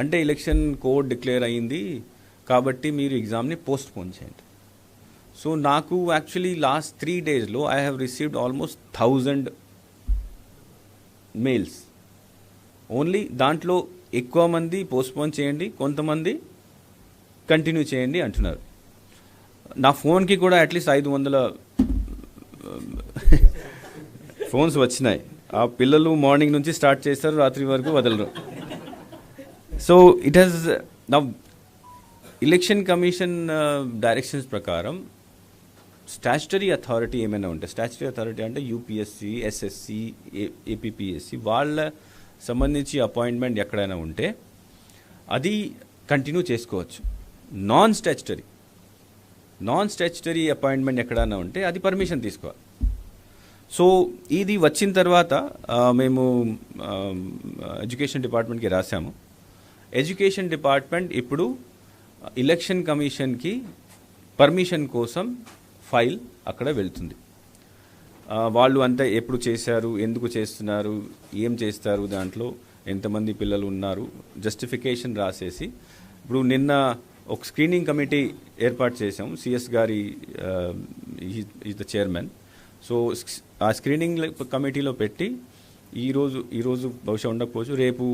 అంటే ఎలక్షన్ కోడ్ డిక్లేర్ అయ్యింది కాబట్టి మీరు ఎగ్జామ్ని పోస్ట్ పోన్ చేయండి. సో నాకు యాక్చువల్లీ లాస్ట్ 3 daysలో I have received almost 1000 mails. Only దాంట్లో ఎక్కువ మంది పోస్ట్ పోన్ చేయండి, కొంతమంది కంటిన్యూ చేయండి అంటున్నారు. నా ఫోన్కి కూడా అట్లీస్ట్ 500 ఫోన్స్ వచ్చినాయి. ఆ పిల్లలు మార్నింగ్ నుంచి స్టార్ట్ చేస్తారు, రాత్రి వరకు వదలరు. సో ఇట్ హ్యాస్ నా ఎలక్షన్ కమిషన్ డైరెక్షన్స్ ప్రకారం స్టాచ్యుటరీ అథారిటీ ఏమైనా ఉంటే, స్టాచ్యుటరీ అథారిటీ అంటే UPSC, SSC, APPSC వాళ్ళ సంబంధించి అపాయింట్మెంట్ ఎక్కడైనా ఉంటే అది కంటిన్యూ చేసుకోవచ్చు. నాన్ స్టాచ్యుటరీ అపాయింట్మెంట్ ఎక్కడైనా ఉంటే అది పర్మిషన్ తీసుకోవాలి. సో ఇది వచ్చిన తర్వాత మేము ఎడ్యుకేషన్ డిపార్ట్మెంట్కి రాసాము. ఎడ్యుకేషన్ డిపార్ట్మెంట్ ఇప్పుడు ఎలక్షన్ కమిషన్కి పర్మిషన్ కోసం ఫైల్ అక్కడ వెళ్తుంది. వాళ్ళు అంతా ఎప్పుడు చేశారు, ఎందుకు చేస్తున్నారు, ఏం చేస్తారు, దాంట్లో ఎంతమంది పిల్లలు ఉన్నారు, జస్టిఫికేషన్ రాసేసి ఇప్పుడు నిన్న ఒక స్క్రీనింగ్ కమిటీ ఏర్పాటు చేసాము. CS గారి ఈజ్ ద చైర్మన్. సో ఆ స్క్రీనింగ్ కమిటీలో పెట్టి ఈరోజు బహుశా ఉండకపోవచ్చు, రేపు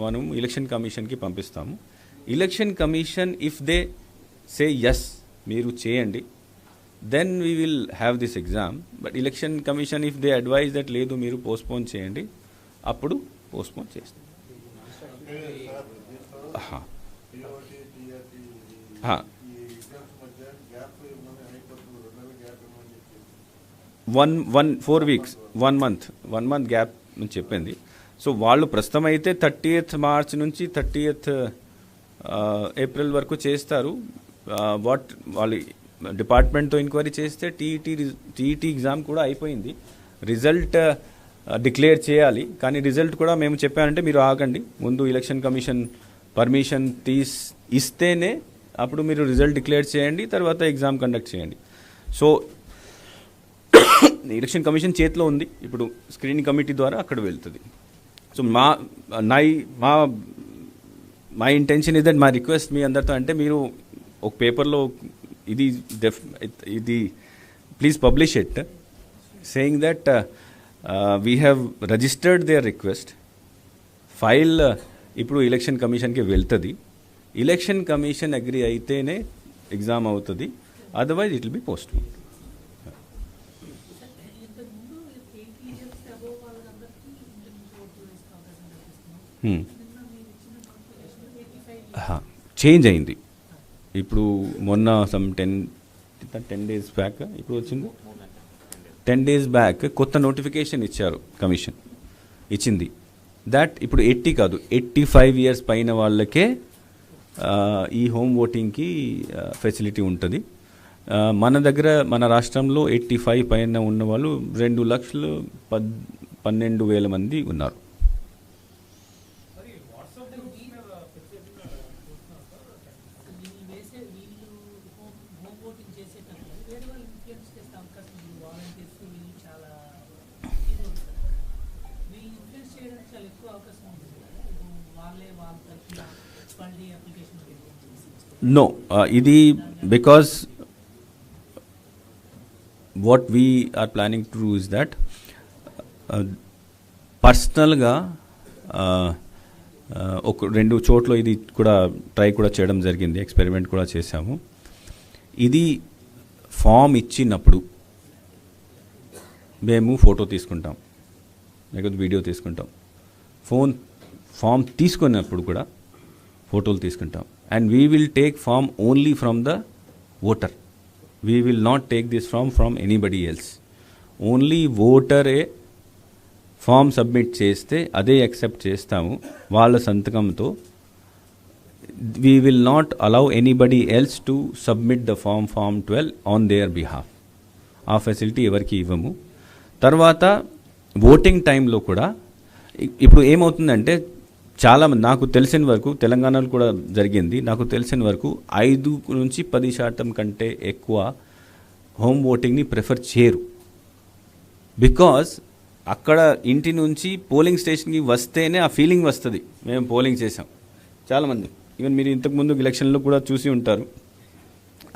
మనం ఎలక్షన్ కమిషన్కి పంపిస్తాము. Election commission if they say yes మీరు చేయండి, then we will have this exam. But election commission if they advise that లేదు మీరు పోస్ట్పోన్ చేయండి, అప్పుడు పోస్ట్పోన్ చేస్తాం. ఫోర్ వీక్స్ 1 month గ్యాప్ నుంచి చెప్పింది. సో వాళ్ళు ప్రస్తుతం అయితే 30th మార్చ్ నుంచి 30th ఏప్రిల్ వరకు చేస్తారు. వాళ్ళు డిపార్ట్మెంట్తో ఎంక్వైరీ చేస్తే టీఈటీ ఎగ్జామ్ కూడా అయిపోయింది. రిజల్ట్ డిక్లేర్ చేయాలి, కానీ రిజల్ట్ కూడా మేము చెప్పానంటే మీరు ఆగండి, ముందు ఎలక్షన్ కమిషన్ పర్మిషన్ ఇస్తేనే అప్పుడు మీరు రిజల్ట్ డిక్లేర్ చేయండి, తర్వాత ఎగ్జామ్ కండక్ట్ చేయండి. సో ఎలక్షన్ కమిషన్ చేతిలో ఉంది, ఇప్పుడు స్క్రీనింగ్ కమిటీ ద్వారా అక్కడ వెళ్తుంది. సో మా ఇంటెన్షన్ ఇస్ దట్, మా రిక్వెస్ట్ మీ అందరితో అంటే మీరు ఒక పేపర్లో ఇది please publish it, saying that we have registered there request. File ఇప్పుడు ఎలక్షన్ కమిషన్కి వెళ్తుంది. ఎలక్షన్ కమిషన్ అగ్రి అయితేనే ఎగ్జామ్ అవుతుంది, otherwise it will be post. Change అయింది. ఇప్పుడు మొన్న సమ్ 10 days బ్యాక్ ఇప్పుడు వచ్చింది 10 days బ్యాక్ కొత్త నోటిఫికేషన్ ఇచ్చారు, కమిషన్ ఇచ్చింది. దాట్ ఇప్పుడు 80 కాదు 85 years పైన వాళ్ళకే ఈ హోమ్ ఓటింగ్కి ఫెసిలిటీ ఉంటుంది. మన దగ్గర మన రాష్ట్రంలో 85 పైన ఉన్న వాళ్ళు 2,12,000 మంది ఉన్నారు. No, ఇది because what we are planning to do is that పర్సనల్గా ఒక 2 చోట్ల ఇది కూడా ట్రై కూడా చేయడం జరిగింది, ఎక్స్పెరిమెంట్ కూడా చేశాము. ఇది ఫామ్ ఇచ్చినప్పుడు మేము ఫోటో తీసుకుంటాం, లేకపోతే వీడియో తీసుకుంటాం. ఫామ్ తీసుకున్నప్పుడు కూడా ఫోటోలు తీసుకుంటాం. And we will take form only from the voter. We will not take this form from anybody else. Only voter form submit చేస్తే అదే యాక్సెప్ట్ చేస్తాము వాళ్ళ సంతకంతో. We will not allow anybody else to submit the form 12 on their behalf. ఆ facility ఎవరికి ఇవ్వము. తర్వాత voting టైంలో కూడా ఇప్పుడు ఏమవుతుందంటే చాలా నాకు తెలిసిన వరకు తెలంగాణలో కూడా జరిగింది, నాకు తెలిసిన వరకు 5 నుంచి 10% కంటే ఎక్కువ హోమ్ ఓటింగ్ని ప్రిఫర్ చేయరు. బికాజ్ అక్కడ ఇంటి నుంచి పోలింగ్ స్టేషన్కి వస్తేనే ఆ ఫీలింగ్ వస్తుంది, మేము పోలింగ్ చేసాం. చాలామంది ఈవెన్ మీరు ఇంతకుముందు ఎలక్షన్లో కూడా చూసి ఉంటారు,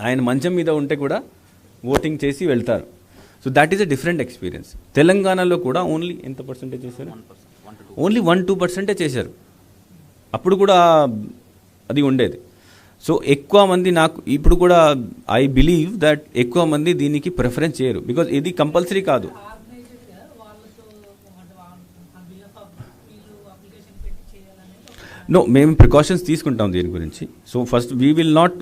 ఆయన మంచం మీద ఉంటే కూడా ఓటింగ్ చేసి వెళ్తారు. So that is a different experience. తెలంగాణలో కూడా ఓన్లీ ఎంత పర్సెంటేజ్ చేశారు? ఓన్లీ 1-2% చేశారు. అప్పుడు కూడా అది ఉండేది. సో ఎక్కువ మంది నాకు ఇప్పుడు కూడా ఐ బిలీవ్ దట్ ఎక్కువ మంది దీనికి ప్రిఫరెన్స్ చేయరు, బికాజ్ ఇది కంపల్సరీ కాదు. నో, మేము ప్రికాషన్స్ తీసుకుంటాం దీని గురించి. So first we will not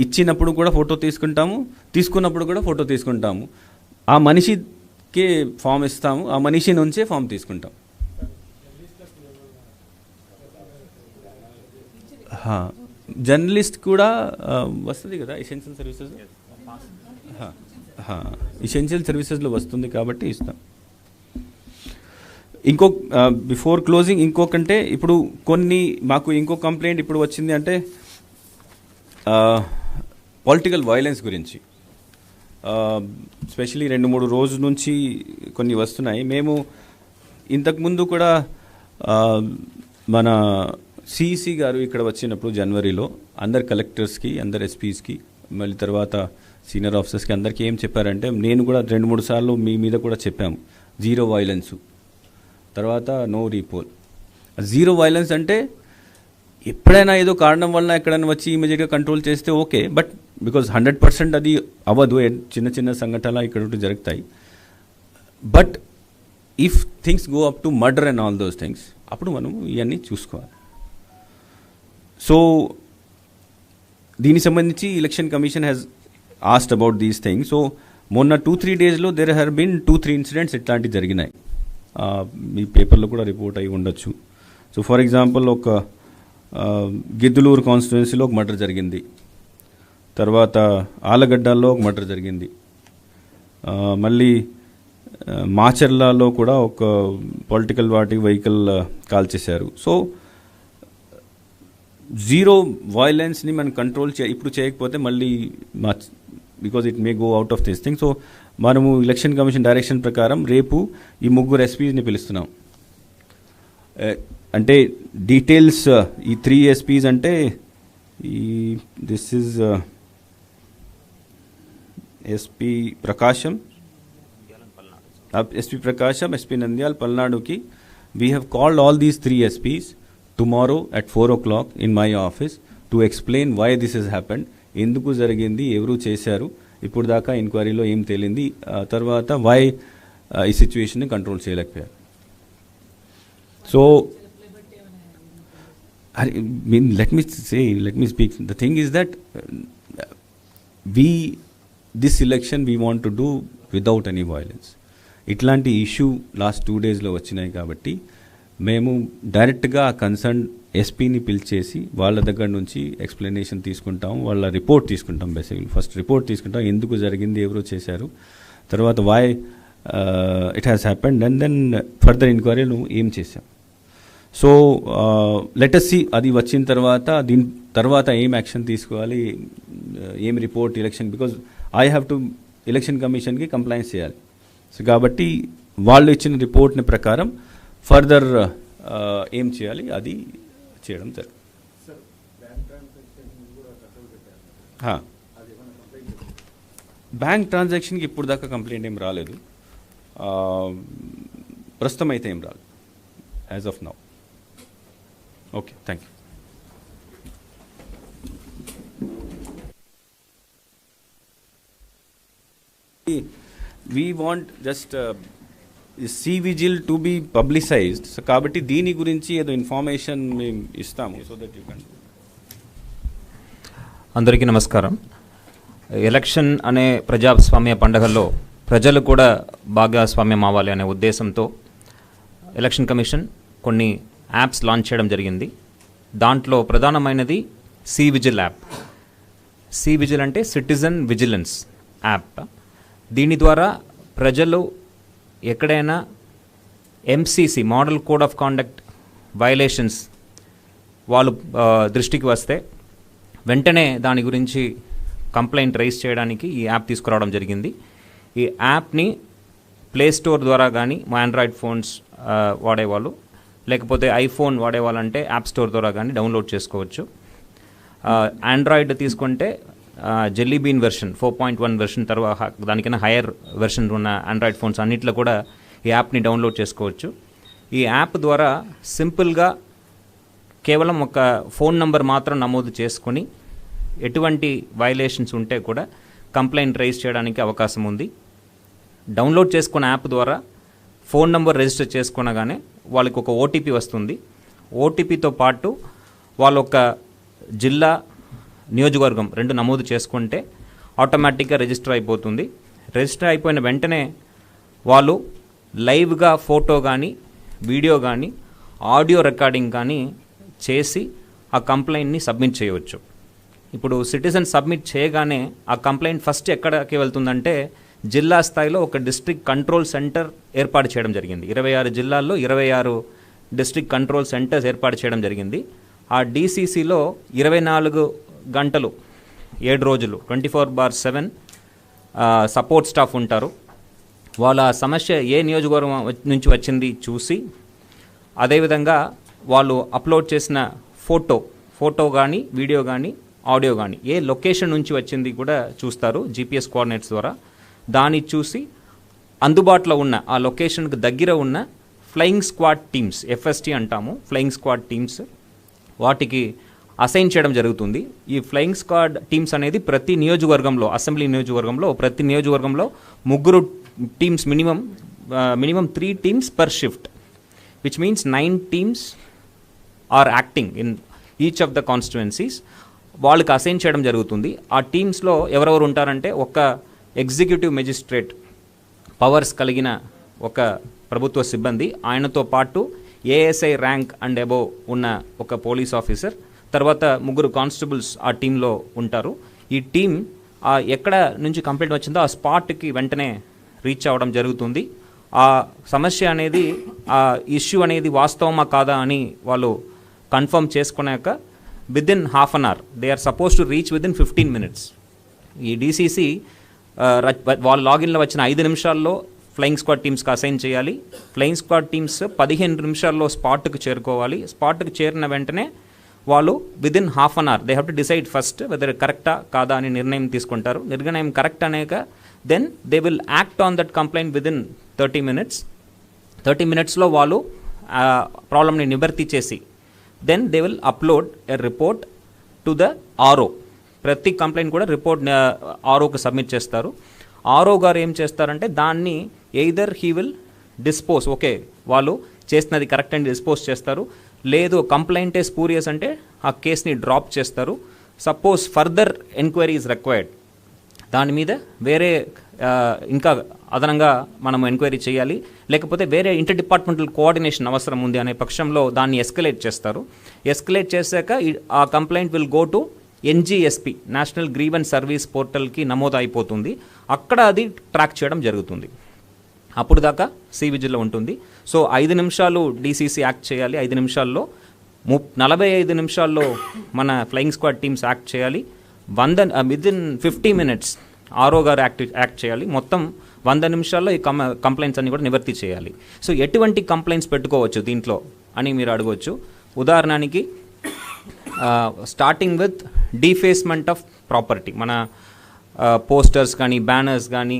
ఇచ్చినప్పుడు కూడా ఫోటో తీసుకుంటాము, తీసుకున్నప్పుడు కూడా ఫోటో తీసుకుంటాము. ఆ మనిషికే ఫామ్ ఇస్తాము, ఆ మనిషి నుంచే ఫామ్ తీసుకుంటాం. జర్నలిస్ట్ కూడా వస్తుంది కదా ఎసెన్షియల్ సర్వీసెస్, ఎసెన్షియల్ సర్వీసెస్లో వస్తుంది కాబట్టి ఇస్తాం. బిఫోర్ క్లోజింగ్ ఇంకొకంటే ఇప్పుడు మాకు ఇంకో కంప్లైంట్ ఇప్పుడు వచ్చింది అంటే పొలిటికల్ వైలెన్స్ గురించి. స్పెషలీ 2-3 రోజుల నుంచి కొన్ని వస్తున్నాయి. మేము ఇంతకుముందు కూడా మన సిఈసి గారు ఇక్కడ వచ్చినప్పుడు జనవరిలో అందరు కలెక్టర్స్కి, అందరు ఎస్పీస్కి, మళ్ళీ తర్వాత సీనియర్ ఆఫీసర్స్కి అందరికీ ఏం చెప్పారంటే, నేను కూడా 2-3 సార్లు మీ మీద కూడా చెప్పాము, 0 వైలెన్స్, తర్వాత నో రీపోల్. 0 వైలెన్స్ అంటే ఎప్పుడైనా ఏదో కారణం వలన ఎక్కడైనా వచ్చి ఇమీడియట్గా కంట్రోల్ చేస్తే ఓకే, బట్ బికాజ్ 100% అది అవ్వదు, చిన్న చిన్న సంఘటనలు ఇక్కడ జరుగుతాయి. But if things go up to murder and all those things, అప్పుడు మనం ఇవన్నీ చూసుకోవాలి. సో దీనికి సంబంధించి election commission has asked about these things. So మొన్న 2-3 డేస్లో దేర్ హ్యావ్ బీన్ 2-3 ఇన్సిడెంట్స్ ఇట్లాంటివి జరిగినాయి. మీ పేపర్లో కూడా రిపోర్ట్ అయి ఉండొచ్చు. సో ఫర్ ఎగ్జాంపుల్ ఒక గిద్దలూరు కాన్స్టిట్యుయెన్సీలో ఒక మర్డర్ జరిగింది, తర్వాత ఆలగడ్డల్లో ఒక మర్డర్ జరిగింది, మళ్ళీ మాచర్లలో కూడా ఒక పొలిటికల్ పార్టీ వెహికల్ కాల్ చేశారు. సో 0 వైలెన్స్ని మనం కంట్రోల్ ఇప్పుడు చేయకపోతే మళ్ళీ because it may go out of this thing. So మనము ఎలక్షన్ కమిషన్ డైరెక్షన్ ప్రకారం రేపు ఈ 3 ఎస్పీస్ని పిలుస్తున్నాం. అంటే డీటెయిల్స్ ఈ 3 ఎస్పీస్ అంటే this is SP Prakasam, SP Prakasham, SP Nandyal, Palnaduki. We have called all these 3 SPs tomorrow at 4 o'clock in my office to explain why this has happened. ఎందుకు జరిగింది, ఎవరు చేశారు, ఇప్పుడు దాకా ఎంక్వైరీలో ఏం తేలింది, తర్వాత వై ఈ సిచ్యువేషన్ని కంట్రోల్ చేయలేకపోయారు. So let me speak. The thing is that this election we want to do without any violence. ఇట్లాంటి ఇష్యూ లాస్ట్ 2 daysలో వచ్చినాయి కాబట్టి మేము డైరెక్ట్గా కన్సర్న్ ఎస్పీని పిలిచేసి వాళ్ళ దగ్గర నుంచి ఎక్స్ప్లెనేషన్ తీసుకుంటాం, వాళ్ళ రిపోర్ట్ తీసుకుంటాం. బేసిక్లీ ఫస్ట్ రిపోర్ట్ తీసుకుంటాం, ఎందుకు జరిగింది, ఎవరు చేశారు, తర్వాత why it has happened, and then further ఎంక్వైరీలు ఏం చేశాం. సో లెట్ us see అది వచ్చిన తర్వాత దీని తర్వాత ఏం యాక్షన్ తీసుకోవాలి, ఏం report election, because I have to election కమిషన్కి కంప్లైంట్స్ చేయాలి. సో కాబట్టి వాళ్ళు ఇచ్చిన రిపోర్ట్ని ప్రకారం ఫర్దర్ ఏం చేయాలి అది చేయడం జరుగుతుంది. బ్యాంక్ ట్రాన్సాక్షన్కి ఇప్పుడు దాకా కంప్లైంట్ ఏం రాలేదు, ప్రస్తుతం అయితే ఏం రాలేదు as of now. Okay, thank you. We want just C-Vigil to be publicized. So కాబట్టి దీని గురించి ఏదో ఇన్ఫర్మేషన్ మేము ఇస్తాము, సో దట్ యూ కెన్. అందరికీ నమస్కారం. ఎలక్షన్ అనే ప్రజాస్వామ్య పండుగల్లో ప్రజలు కూడా భాగస్వామ్యం అవ్వాలి అనే ఉద్దేశంతో ఎలక్షన్ కమిషన్ కొన్ని యాప్స్ లాంచ్ చేయడం జరిగింది. దాంట్లో ప్రధానమైనది C-Vigil యాప్. C-Vigil అంటే సిటిజన్ విజిలెన్స్ యాప్. దీని ద్వారా ప్రజలు ఎక్కడైనా MCC model code of conduct violations వాళ్ళు దృష్టికి వస్తే వెంటనే దాని గురించి కంప్లైంట్ రైజ్ చేయడానికి ఈ యాప్ తీసుకురావడం జరిగింది. ఈ యాప్ని ప్లే స్టోర్ ద్వారా కానీ మా ఆండ్రాయిడ్ ఫోన్స్ వాడేవాళ్ళు, లేకపోతే ఐఫోన్ వాడేవాళ్ళంటే యాప్ స్టోర్ ద్వారా కానీ డౌన్లోడ్ చేసుకోవచ్చు. ఆండ్రాయిడ్ తీసుకుంటే జెల్లీ బీన్ వెర్షన్ 4.1 వెర్షన్ తర్వాత దానికన్నా హైయర్ వెర్షన్ ఉన్న ఆండ్రాయిడ్ ఫోన్స్ అన్నిట్లో కూడా ఈ యాప్ని డౌన్లోడ్ చేసుకోవచ్చు. ఈ యాప్ ద్వారా సింపుల్గా కేవలం ఒక ఫోన్ నంబర్ మాత్రం నమోదు చేసుకొని ఎటువంటి వైలేషన్స్ ఉంటే కూడా కంప్లైంట్ రైజ్ చేయడానికి అవకాశం ఉంది. డౌన్లోడ్ చేసుకున్న యాప్ ద్వారా ఫోన్ నంబర్ రిజిస్టర్ చేసుకునగానే వాళ్ళకి ఒక ఓటీపీ వస్తుంది. ఓటీపీతో పాటు వాళ్ళ ఒక జిల్లా, నియోజకవర్గం 2 నమోదు చేసుకుంటే ఆటోమేటిక్గా రిజిస్టర్ అయిపోతుంది. రిజిస్టర్ అయిపోయిన వెంటనే వాళ్ళు లైవ్గా ఫోటో కానీ, వీడియో కానీ, ఆడియో రికార్డింగ్ కానీ చేసి ఆ కంప్లైంట్ని సబ్మిట్ చేయవచ్చు. ఇప్పుడు సిటిజన్ సబ్మిట్ చేయగానే ఆ కంప్లైంట్ ఫస్ట్ ఎక్కడికి వెళ్తుందంటే జిల్లా స్థాయిలో ఒక డిస్ట్రిక్ట్ కంట్రోల్ సెంటర్ ఏర్పాటు చేయడం జరిగింది. 26 జిల్లాల్లో 26 డిస్ట్రిక్ట్ కంట్రోల్ సెంటర్స్ ఏర్పాటు చేయడం జరిగింది. ఆ DCCలో 24 గంటలు 7 రోజులు 24/7 సపోర్ట్ స్టాఫ్ ఉంటారు. వాళ్ళ సమస్య ఏ నియోజకవర్గం నుంచి వచ్చింది చూసి, అదేవిధంగా వాళ్ళు అప్లోడ్ చేసిన ఫోటో కానీ, వీడియో కానీ, ఆడియో కానీ ఏ లొకేషన్ నుంచి వచ్చింది కూడా చూస్తారు GPS కోఆర్డినేట్స్ ద్వారా. దాన్ని చూసి అందుబాటులో ఉన్న ఆ లొకేషన్కి దగ్గర ఉన్న ఫ్లయింగ్ స్క్వాడ్ టీమ్స్, FST అంటాము, ఫ్లయింగ్ స్క్వాడ్ టీమ్స్, వాటికి అసైన్ చేయడం జరుగుతుంది. ఈ ఫ్లయింగ్ స్క్వాడ్ టీమ్స్ అనేది ప్రతి నియోజకవర్గంలో, అసెంబ్లీ నియోజకవర్గంలో ప్రతి నియోజకవర్గంలో 3 teams, minimum 3 teams per shift, which means 9 teams are acting in each of the constituencies. వాళ్ళకి అసైన్ చేయడం జరుగుతుంది. ఆ టీమ్స్లో ఎవరెవరు ఉంటారంటే ఒక ఎగ్జిక్యూటివ్ మెజిస్ట్రేట్ పవర్స్ కలిగిన ఒక ప్రభుత్వ సిబ్బంది, ఆయనతో పాటు ASI ర్యాంక్ అండ్ అబోవ్ ఉన్న ఒక పోలీస్ ఆఫీసర్, తర్వాత 3 కానిస్టేబుల్స్ ఆ టీంలో ఉంటారు. ఈ టీం ఎక్కడ నుంచి కంప్లైంట్ వచ్చిందో ఆ స్పాట్కి వెంటనే రీచ్ అవ్వడం జరుగుతుంది. ఆ సమస్య అనేది, ఆ ఇష్యూ అనేది వాస్తవమా కాదా అని వాళ్ళు కన్ఫర్మ్ చేసుకున్నాక within half an hour they are suppose to reach within 15 minutes. ఈ DCC వాళ్ళ లాగిన్లో వచ్చిన 5 నిమిషాల్లో ఫ్లయింగ్ స్క్వాడ్ టీమ్స్కి అసైన్ చేయాలి. ఫ్లయింగ్ స్క్వాడ్ టీమ్స్ 15 నిమిషాల్లో స్పాట్కి చేరుకోవాలి. స్పాట్కి చేరిన వెంటనే వాళ్ళు within half an hour they have to decide first whether కరెక్టా కాదా అని నిర్ణయం తీసుకుంటారు. నిర్ణయం కరెక్ట్ అనేక then they will act on that complaint within 30 minutes వాళ్ళు ప్రాబ్లమ్ని నివర్తి చేసి then they will upload a report to the RO. ప్రతి కంప్లైంట్ కూడా రిపోర్ట్ ఆర్ఓకి సబ్మిట్ చేస్తారు. ఆర్ఓ గారు ఏం చేస్తారంటే దాన్ని either he will dispose, okay వాళ్ళు చేసినది కరెక్ట్ అని డిస్పోజ్ చేస్తారు, లేదు కంప్లైంటే స్పూరియస్ అంటే ఆ కేసుని డ్రాప్ చేస్తారు. Suppose further enquiry is required, దాని మీద వేరే ఇంకా అదనంగా మనం ఎంక్వైరీ చేయాలి, లేకపోతే వేరే ఇంటర్ డిపార్ట్మెంటల్ కోఆర్డినేషన్ అవసరం ఉంది అనే పక్షంలో దాన్ని ఎస్కలేట్ చేస్తారు. ఎస్కలేట్ చేశాక ఆ complaint will go to NGSP, national grievance service పోర్టల్కి నమోదు అయిపోతుంది. అక్కడ అది ట్రాక్ చేయడం జరుగుతుంది. అప్పుడు దాకా సివిజిల్లో ఉంటుంది. సో 5 నిమిషాలు డీసీసీ యాక్ట్ చేయాలి, 5 నిమిషాల్లో 45 నిమిషాల్లో మన ఫ్లయింగ్ స్క్వాడ్ టీమ్స్ యాక్ట్ చేయాలి. విదిన్ 50 minutes ఆర్ఓ గారు యాక్ట్ చేయాలి. మొత్తం 100 నిమిషాల్లో ఈ కంప్లైంట్స్ అన్ని కూడా నివర్తి చేయాలి. సో ఎటువంటి కంప్లైంట్స్ పెట్టుకోవచ్చు దీంట్లో అని మీరు అడగవచ్చు. ఉదాహరణకి స్టార్టింగ్ విత్ డీఫేస్మెంట్ ఆఫ్ ప్రాపర్టీ, మన పోస్టర్స్ కానీ బ్యానర్స్ కానీ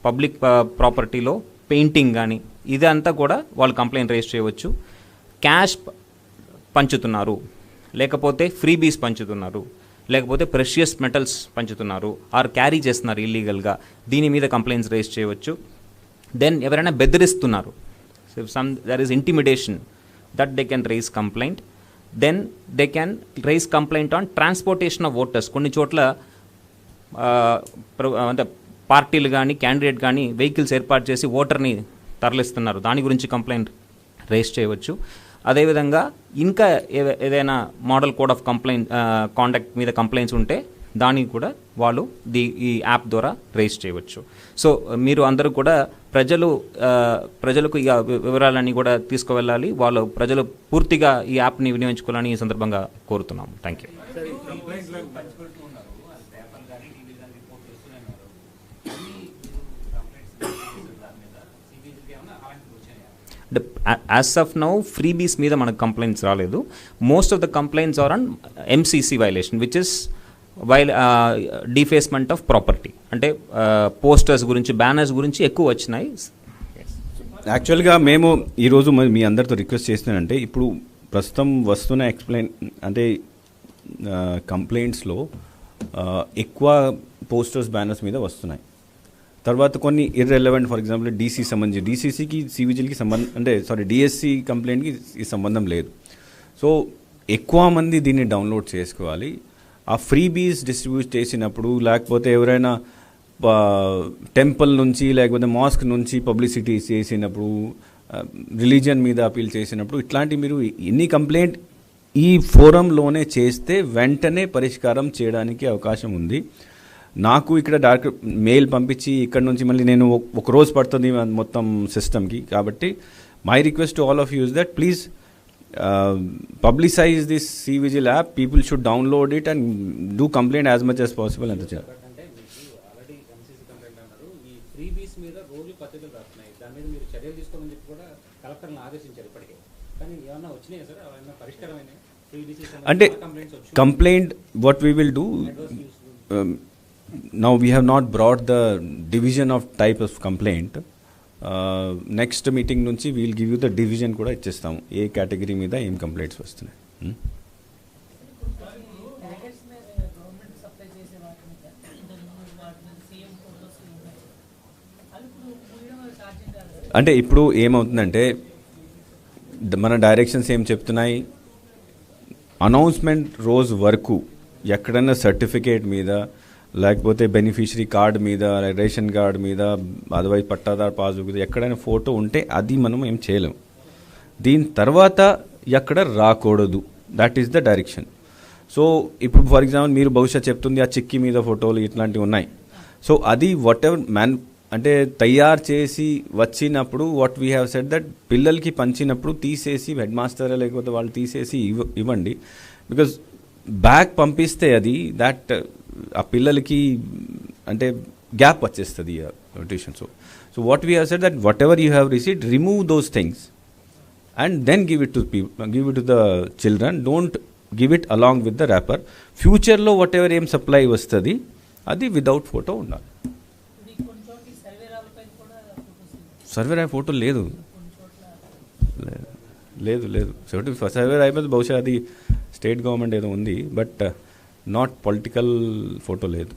పబ్లిక్ ప్రాపర్టీలో పెయింటింగ్ కానీ ఇదంతా కూడా వాళ్ళు కంప్లైంట్ రేజ్ చేయవచ్చు. క్యాష్ పంచుతున్నారు, లేకపోతే ఫ్రీబీస్ పంచుతున్నారు, లేకపోతే ప్రెషియస్ మెటల్స్ పంచుతున్నారు, ఆర్ క్యారీ చేస్తున్నారు ఇల్లీగల్గా, దీని మీద కంప్లైంట్స్ రేజ్ చేయవచ్చు. దెన్ ఎవరైనా బెదిరిస్తున్నారు, there is intimidation, that they can raise complaint. Then they can raise complaint on transportation of voters. కొన్ని చోట్ల అంటే పార్టీలు కానీ క్యాండిడేట్ కానీ వెహికల్స్ ఏర్పాటు చేసి ఓటర్ని తరలిస్తున్నారు, దాని గురించి కంప్లైంట్ రేజ్ చేయవచ్చు. అదేవిధంగా ఇంకా ఏదైనా మోడల్ కోడ్ ఆఫ్ కాండక్ట్ మీద కంప్లైంట్స్ ఉంటే దానికి కూడా వాళ్ళు ఈ యాప్ ద్వారా రేజ్ చేయవచ్చు. సో మీరు అందరూ కూడా ప్రజలకు ఈ వివరాలన్నీ కూడా తీసుకువెళ్ళాలి, ప్రజలు పూర్తిగా ఈ యాప్ని వినియోగించుకోవాలని ఈ సందర్భంగా కోరుతున్నాము. Thank you. As of now freebies మీద మనకు కంప్లైంట్స్ రాలేదు. Most of the complaints are on MCC violation, which is defacement of property. అంటే పోస్టర్స్ గురించి బ్యానర్స్ గురించి ఎక్కువ వచ్చినాయి. యాక్చువల్గా మేము ఈరోజు మీ అందరితో రిక్వెస్ట్ చేస్తున్నానంటే, ఇప్పుడు ప్రస్తుతం వస్తున్న అంటే కంప్లైంట్స్లో ఎక్కువ పోస్టర్స్ బ్యానర్స్ మీద వస్తున్నాయి. తర్వాత కొన్ని ఇర్రెలవెంట్, ఫర్ ఎగ్జాంపుల్ డీసీసీకి సివిజిల్కి డిఎస్సి కంప్లైంట్కి ఈ సంబంధం లేదు. సో ఎక్కువ మంది దీన్ని డౌన్లోడ్ చేసుకోవాలి. ఆ ఫ్రీబీస్ డిస్ట్రిబ్యూట్ చేసినప్పుడు, లేకపోతే ఎవరైనా టెంపుల్ నుంచి లేకపోతే మాస్క్ నుంచి పబ్లిసిటీ చేసినప్పుడు, రిలీజియన్ మీద అపీల్ చేసినప్పుడు, ఇట్లాంటి మీరు ఎన్ని కంప్లైంట్ ఈ ఫోరంలోనే చేస్తే వెంటనే పరిష్కారం చేయడానికి అవకాశం ఉంది. నాకు ఇక్కడ డైరెక్ట్ మెయిల్ పంపించి ఇక్కడ నుంచి మళ్ళీ నేను ఒక రోజు పడుతుంది మొత్తం సిస్టమ్కి. కాబట్టి my request to all of you is that please publicize this CVGIL app. People should download it and do complaint as much as possible. అంటే మీకు ఆల్రెడీ ఎంసీసీ కంప్లైంట్ అన్నారు, ఈ ఫ్రీబీస్ మీద రోజు పత్రికలు రాస్తున్నాయి, దాని మీద మీరు చర్యలు తీసుకోమని చెప్పి కూడా కలెక్టర్ని ఆదేశించారు ఇప్పటికే. కానీ ఏమన్నా వచ్చినాయి సార్, ఏమన్నా పరిష్కారమైన అంటే complaint what we will do now, we have not brought the division of type of complaint. Next meeting నుంచి we'll give you the division కూడా ఇచ్చేస్తాము, ఏ కేటగిరీ మీద ఏం కంప్లైంట్స్ వస్తున్నాయి. అంటే ఇప్పుడు ఏమవుతుందంటే మన డైరెక్షన్స్ ఏం చెప్తున్నాయి, అనౌన్స్మెంట్ రోజు వరకు ఎక్కడైనా సర్టిఫికేట్ మీద, లేకపోతే బెనిఫిషరీ కార్డు మీద, రేషన్ కార్డు మీద, అదర్వైజ్ పట్టాదారు పాస్బుక్ మీద ఎక్కడైనా ఫోటో ఉంటే అది మనం ఏం చేయలేము. దీని తర్వాత ఎక్కడ రాకూడదు, that is the direction. So ఇప్పుడు ఫర్ ఎగ్జాంపుల్ మీరు బహుశా చెప్తుంది ఆ చిక్కీ మీద ఫోటోలు ఇట్లాంటివి ఉన్నాయి. సో అది వాట్ ఎవర్ అంటే తయారు చేసి వచ్చినప్పుడు what we have said that పిల్లలకి పంచినప్పుడు తీసేసి హెడ్ మాస్టర్ లేకపోతే వాళ్ళు తీసేసి ఇవ్వండి. బికాజ్ బ్యాక్ పంపిస్తే అది దట్ ఆ పిల్లలకి అంటే గ్యాప్ వచ్చేస్తుంది tuition. So what we have said that whatever you have received, remove those things and then give it to the children. Don't give it along with the wrapper. ఫ్యూచర్లో whatever ఏం supply వస్తుంది అది without photo ఉండాలి. సర్వే రాయ్ photo లేదు. లేదు లేదు సర్వే రాయ్ మీద బహుశా అది స్టేట్ గవర్నమెంట్ ఏదో ఉంది, బట్ నాట్ పొలిటికల్ ఫోటో లేదు.